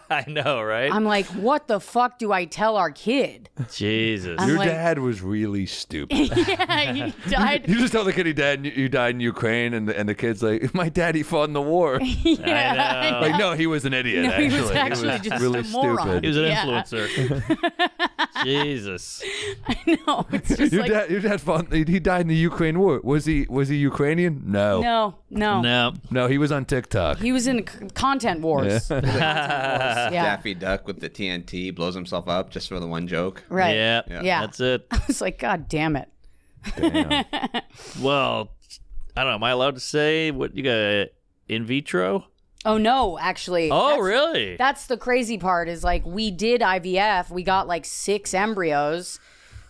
I know, right? I'm like, what the fuck do I tell our kid? Jesus. I'm Your like- dad was really stupid. Yeah, he died. You just tell the kid you died in Ukraine, and the kid's like, my daddy fought in the war. Yeah, I know. Like, no, he was an idiot. No, he was actually, actually just really a moron. stupid. He was an Yeah. influencer. Jesus. No, it's just like, Your dad fought. He died in the Ukraine war. Was he Ukrainian? No. no. He was on TikTok. He was in content wars. Yeah. Daffy Duck with the TNT blows himself up just for the one joke. Right. Yeah. Yeah. That's it. I was like, God damn it. Damn. Well, I don't know. Am I allowed to say what you got in vitro? Oh, no, actually. Oh, That's- really? That's the crazy part is like we did IVF. We got like 6 embryos.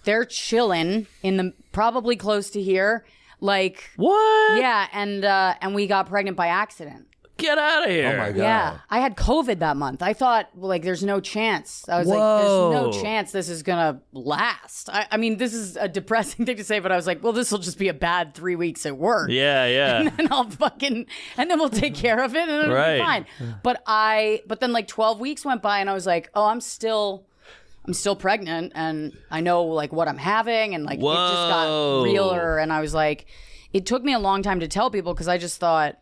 They're chilling in the probably close to here. Like What? yeah, and we got pregnant by accident. Get out of here. Oh my God. Yeah, I had COVID that month. I thought, well, like, there's no chance. I was Whoa. like, there's no chance this is gonna last. I mean, this is a depressing thing to say, but I was like, well, this will just be a bad 3 weeks at work. Yeah, yeah. And then we'll take care of it, and it'll Right. be fine. But then like 12 weeks went by, and I was like, oh, I'm still pregnant, and I know like what I'm having, and like it just got Whoa. realer. And I was like, it took me a long time to tell people because I just thought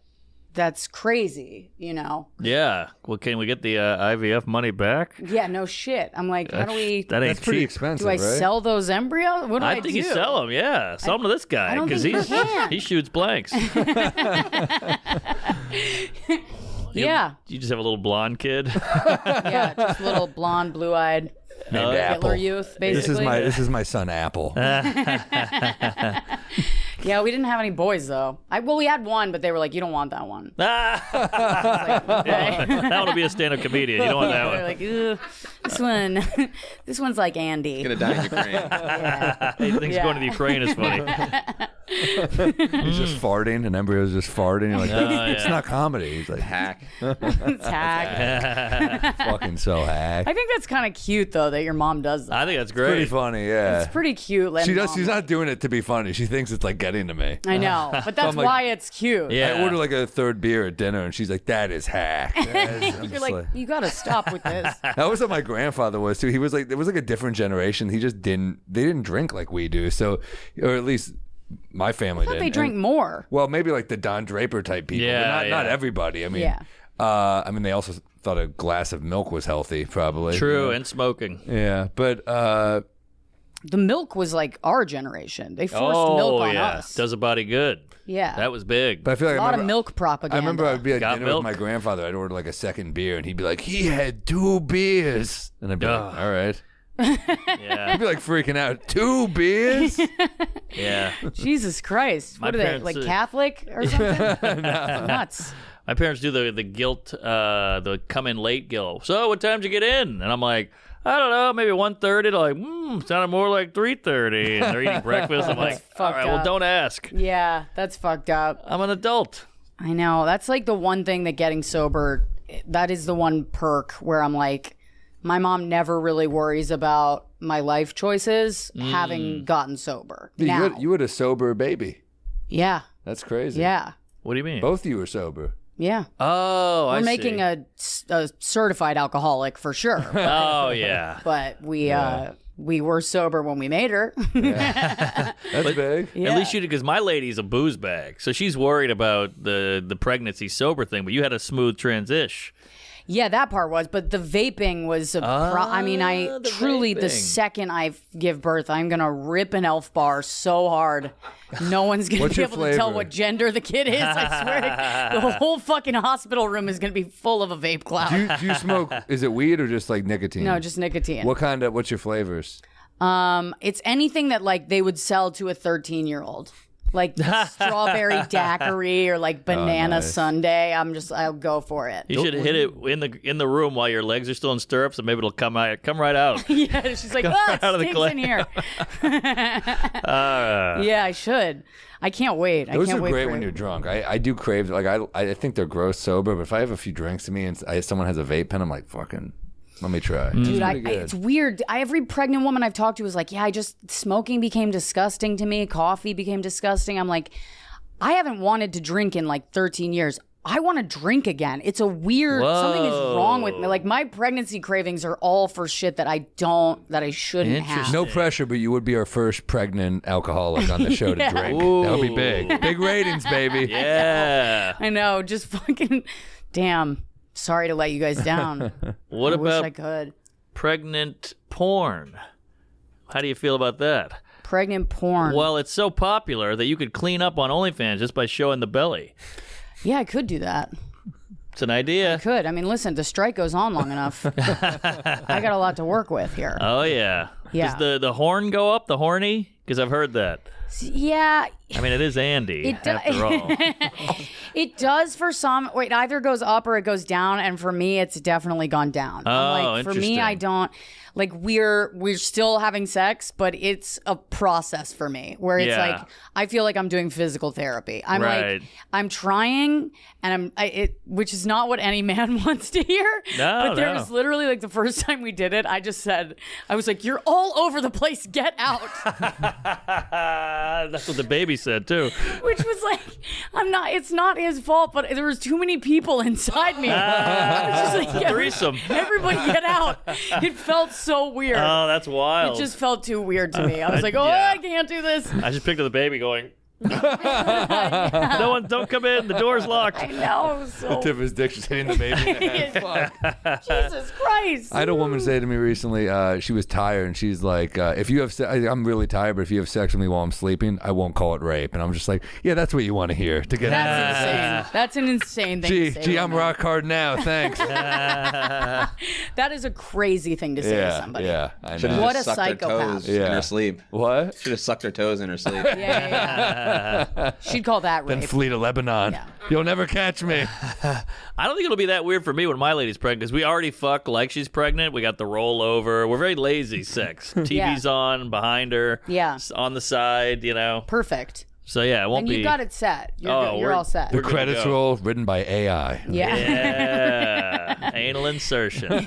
that's crazy, you know? Yeah. Well, can we get the IVF money back? Yeah, no shit. I'm like, how do we? That ain't That's pretty cheap. expensive, Do I right? sell those embryos? What do I I think do? you sell them. Yeah, sell them to this guy I don't because think you can. he shoots blanks. Yeah, You just have a little blonde kid. yeah, just little blonde, blue-eyed Named Hitler Apple. youth, basically. This is my son Apple. Yeah, we didn't have any boys though. Well, we had one, but they were like, "You don't want that one." That would be a stand-up comedian. You don't want that one. They're like, "Ooh, this one's like Andy." Gonna die in Ukraine. Yeah. He thinks going to the Ukraine is funny. He's just farting, and embryo's just farting. You're like, it's not comedy. He's like, Hack. It's hack. fucking so hack. I think that's kind of cute though that your mom does that. I think that's great. Pretty funny, yeah. It's pretty cute. She does. She's not doing it to be funny. She thinks it's like getting to me. I know, but that's like- why it's cute. Yeah. I order like a third beer at dinner, and she's like, "That is hack." I'm You're just like, you gotta stop with this. that was what my grandfather was too. He was like, it was like a different generation. He just didn't. They didn't drink like we do. So, or at least my family I thought did. they drank more. Well, maybe like the Don Draper type people. Yeah, but not everybody. I mean, Yeah. I mean, they also thought a glass of milk was healthy, probably. True, and smoking. Yeah, but The milk was like our generation. They forced milk on us. Does a body good. Yeah. That was big. I feel like a lot of milk propaganda. I remember I'd be at Got dinner milk? with my grandfather. I'd order like a second beer, and he'd be like, "He had 2 beers," and I'd be like, "All right." Yeah. I'd be like freaking out. 2 beers? Yeah. Jesus Christ. My What are they, parents, like Catholic or something? Nuts. My parents do the guilt, the come in late guilt. So what time did you get in? And I'm like, I don't know, maybe 1:30. They're like, sounded more like 3:30. And they're eating breakfast. I'm like, all right, well, up. don't ask. Yeah, that's fucked up. I'm an adult. I know. That's like the one thing that getting sober, that is the one perk where I'm like, my mom never really worries about my life choices having gotten sober. Now. You had a sober baby. Yeah. That's crazy. Yeah. What do you mean? Both of you were sober. Yeah. Oh, We're I making see. a certified alcoholic for sure. Oh, yeah. But we were sober when we made her. That's big. At least you did, because my lady's a booze bag. So she's worried about the pregnancy sober thing, but you had a smooth transition. Yeah, that part was, but the vaping was I mean, I truly, the vaping. second I give birth, I'm going to rip an Elf bar so hard. No one's going to What's be your able to tell flavor? what gender the kid is. I swear. The whole fucking hospital room is going to be full of a vape cloud. Do you smoke? Is it weed or just like nicotine? No, just nicotine. What's your flavors? It's anything that like they would sell to a 13-year-old. Like strawberry daiquiri or like banana nice. sundae. I'll go for it. You should hit it in the room while your legs are still in stirrups, and maybe it'll come right out. Yeah, she's like, oh, it out of the stinks in here. Yeah, I should. I can't wait. Those I can't are wait great for when it. you're drunk. I do crave, like, I think they're gross sober, but if I have a few drinks to me and someone has a vape pen, I'm like, fucking, let me try. Dude, It's pretty good. it's weird. Every pregnant woman I've talked to is like, yeah, smoking became disgusting to me. Coffee became disgusting. I'm like, I haven't wanted to drink in like 13 years. I want to drink again. It's a weird, something is wrong with me. Like my pregnancy cravings are all for shit that I shouldn't have. No pressure, but you would be our first pregnant alcoholic on the show Yeah. to drink. Ooh. That would be big. Big ratings, baby. Yeah. I know, just fucking, damn. Sorry to let you guys down. What I wish about I could. pregnant porn? How do you feel about that? Pregnant porn. Well, it's so popular that you could clean up on OnlyFans just by showing the belly. Yeah, I could do that. It's an idea. Could. I mean, listen, the strike goes on long enough. I got a lot to work with here. Oh, yeah. Yeah. Does the horn go up, the horny? Because I've heard that. Yeah. I mean, it is Andy, after all. It does for some. Wait, it either goes up or it goes down, and for me, it's definitely gone down. Oh, for me, I interesting. don't like. We're still having sex, but it's a process for me where it's Yeah. like I feel like I'm doing physical therapy. I'm Right. like I'm trying, and which is not what any man wants to hear. No, but there no. was literally like the first time we did it, I was like, "You're all over the place. Get out." That's what the baby said, too. Which was like, it's not his fault, but there was too many people inside me. I was just like, Threesome. Everybody get out. It felt so weird. Oh, that's wild. It just felt too weird to me. I was like, oh, Yeah. I can't do this. I just pictured the baby going, don't come in. The door's locked. I know. It was so... Tip of his dick just hitting the baby in the head. Fuck. Jesus Christ. I had a woman say to me recently, she was tired, and she's like, if you have I'm really tired, but if you have sex with me while I'm sleeping, I won't call it rape. And I'm just like, yeah, that's what you want to hear to get That's insane. That's an insane thing to say. Gee, I'm rock hard now. Thanks. That is a crazy thing to say to somebody. Yeah, I Should know. have What just a sucked her psychopath. toes in Yeah. her sleep. What? Should have sucked her toes in her sleep. Yeah. She'd call that rape. Then flee to Lebanon. Yeah. You'll never catch me. I don't think it'll be that weird for me when my lady's pregnant because we already fuck like she's pregnant. We got the rollover. We're very lazy sex. TV's on behind her. Yeah. On the side, you know. Perfect. So yeah, it won't And be. you got it set. You're all set. The credits roll written by AI. Yeah. Yeah. Anal insertion.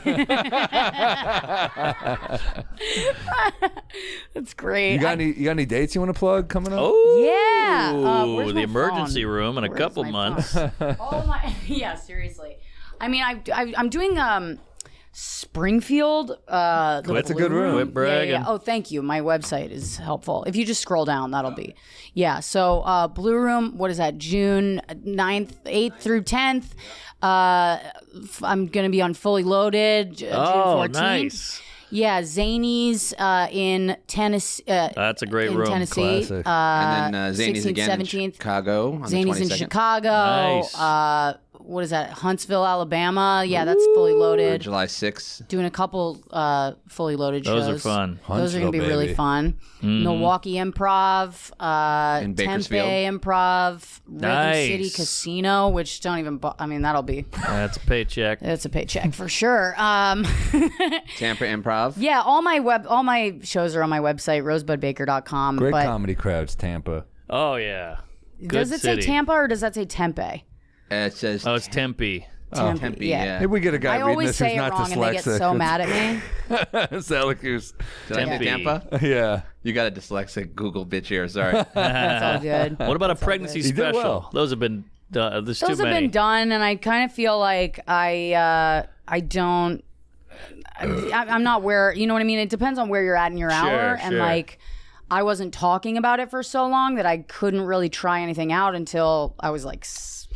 That's great. You got any dates you want to plug coming up? Oh Yeah. Where's the my emergency phone? room in a Where's couple my months. Yeah, seriously. I mean, I'm doing Springfield. That's a good room. Quit bragging. Yeah. Oh, thank you. My website is helpful. If you just scroll down, that'll be. Yeah. So Blue Room, what is that? June 9th, 8th through 10th. I'm going to be on Fully Loaded, June 14th. Nice. Yeah, Zanies in Tennessee. That's a great room. Tennessee. Classic. And then Zanies 16th, again 17th. in Chicago on Zanies the 22nd. in Chicago. Nice. What is that? Huntsville, Alabama. Yeah, that's Fully Loaded. July 6th. Doing a couple Fully Loaded Those shows. are fun. Those are going to be Huntsville, really baby. fun. Milwaukee Improv, In Tempe Bakersfield. Improv, Rhythm Nice. City Casino, which don't even. I mean, that'll be. That's a paycheck. It's a paycheck for sure. Tampa Improv. Yeah, all my shows are on my website, rosebudbaker.com. Great but comedy crowds, Tampa. Oh yeah. Good does it city. say Tampa or does that say Tempe? It says Oh, it's Tempe. Tempe. Yeah. Maybe we get a guy I reading always this say who's it not wrong and they get dyslexic. so mad at me. Syracuse. Did I say Tempe. Tampa? Yeah. You got a dyslexic Google bitch here. Sorry. That's all good. What about a pregnancy He did special? well. Those have been done. There's Those too have many. been done, and I kind of feel like I'm not where, you know what I mean? It depends on where you're at in your hour. And sure. like, I wasn't talking about it for so long that I couldn't really try anything out until I was like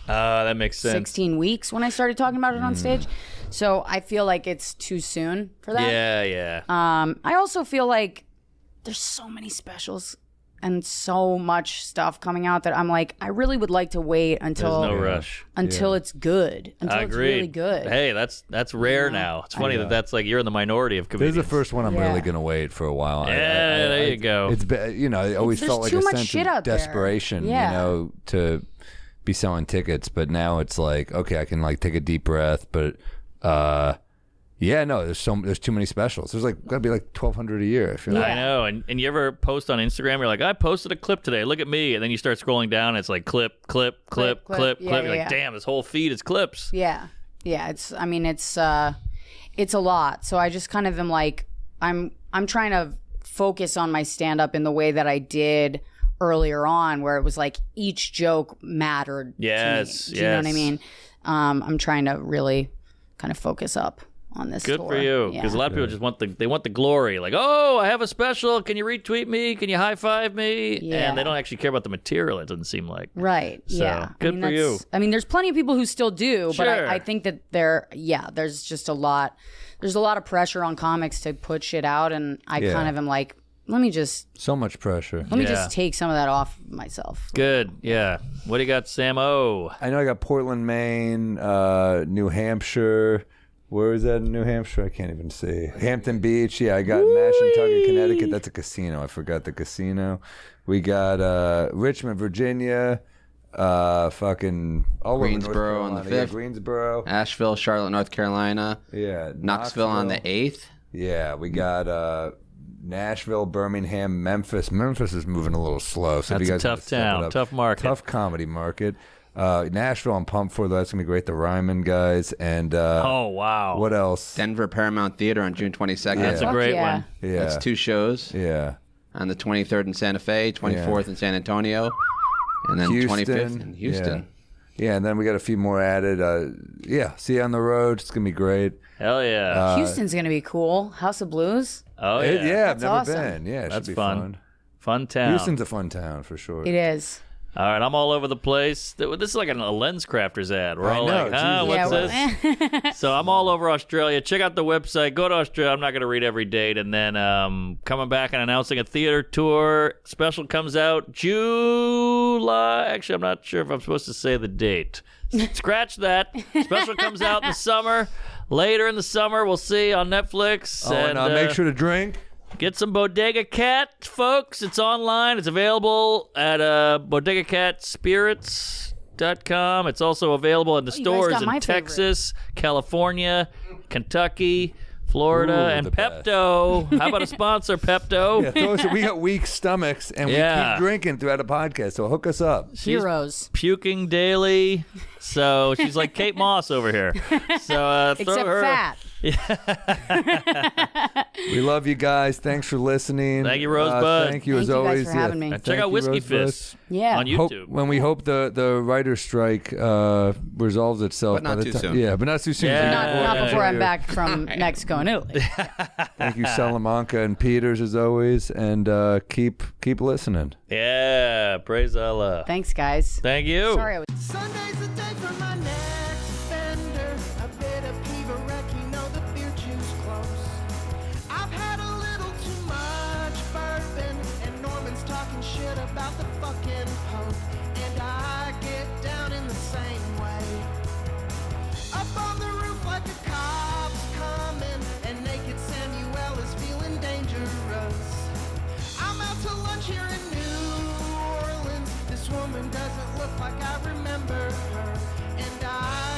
That makes sense. 16 weeks when I started talking about it on stage. So I feel like it's too soon for that. Yeah. I also feel like there's so many specials and so much stuff coming out that I'm like, I really would like to wait until There's no rush. it's good. Until I it's agree. really good. Hey, that's rare now. It's funny that's like you're in the minority of This is comedians. the first one I'm Yeah. really gonna wait for a while. Yeah, there you go. It's I always There's felt like too a much sense shit of out there. desperation, Yeah. to be selling tickets. But now it's like, okay, I can like take a deep breath. But there's too many specials. There's like gotta be like 1,200 a year. I feel like. I know. And you ever post on Instagram, you're like, I posted a clip today. Look at me. And then you start scrolling down. And it's like clip. Clip. You're Yeah, like, yeah. damn, this whole feed is clips. Yeah. It's a lot. So I just kind of am like, I'm trying to focus on my stand up in the way that I did earlier on, where it was like each joke mattered. Yes, to me. Do you know what I yes. mean? I'm trying to really kind of focus up on this Good tour. for you. Yeah. Because a lot of people just want the glory. Like, oh, I have a special. Can you retweet me? Can you high five me? Yeah. And they don't actually care about the material, it doesn't seem like. Right. So, Yeah. good for you. I mean, there's plenty of people who still do, but Sure. I think that there's just a lot. There's a lot of pressure on comics to put shit out, and I Yeah. kind of am like, let me just So much pressure. just take some of that off myself. Good. Yeah. What do you got, Sam? Oh. I know I got Portland, Maine, New Hampshire. Where is that in New Hampshire? I can't even see. Hampton Beach. Yeah, I got Mashantucket, Connecticut. That's a casino. I forgot the casino. We got Richmond, Virginia. Fucking all over North Greensboro on the Carolina. Yeah, 5th. Greensboro. Asheville, Charlotte, North Carolina. Yeah, Knoxville on the 8th. Yeah, we got Nashville, Birmingham, Memphis. Memphis is moving a little slow. So if That's you a guys want tough to step it town, up. tough market. Tough comedy market. Nashville, I'm pumped for. That's gonna be great. The Ryman guys and Oh, wow. what else? Denver Paramount Theater on June 22nd. That's a Fuck great yeah. one. Yeah, That's 2 shows. yeah. On the 23rd in Santa Fe, 24th in San Antonio, and then Houston, 25th in Houston. Yeah, and then we got a few more added. See you on the road. It's gonna be great. Hell yeah. Houston's gonna be cool. House of Blues. oh, I've That's never awesome. been. Yeah, it That's should be fun. Fun town. Houston's a fun town for sure. It is. All right, I'm all over the place. This is like a lens crafters ad. We're all know, like, huh, Jesus. what's this? So I'm all over Australia. Check out the website. Go to Australia. I'm not going to read every date. And then coming back and announcing a theater tour. Special comes out July. Actually, I'm not sure if I'm supposed to say the date. Scratch that. Special comes out in the summer. Later in the summer, we'll see on Netflix. Oh, and make sure to drink. Get some Bodega Cat, folks. It's online. It's available at bodegacatspirits.com. It's also available in the stores in Texas, California, Kentucky, Florida, and Pepto. How about a sponsor, Pepto? Yeah, we got weak stomachs, and we keep drinking throughout the podcast, so hook us up. Heroes. Puking daily, so she's like Kate Moss over here. So except her... fat. We love you guys. Thanks for listening. Thank you, Rosebud. Thank you as always. For having me. And check out Whiskey Fist on YouTube. When we hope the writer's strike resolves itself. But not too soon. Yeah, but not too soon. Yeah. Not before I'm back from Mexico and Italy. Thank you, Salamanca and Peters, as always, and keep listening. Yeah, praise Allah. Thanks, guys. Thank you. Sorry, I was. Sunday's the day for my next bender. A bit of Kiva Wreck, you know the beer juice close. I've had a little too much bourbon, and Norman's talking shit about the fucking Pope. And I get down in the same way. Up on the roof like a cop's coming, and naked Samuel is feeling dangerous. I'm out to lunch here in New Orleans. This woman doesn't look like I remember her, and I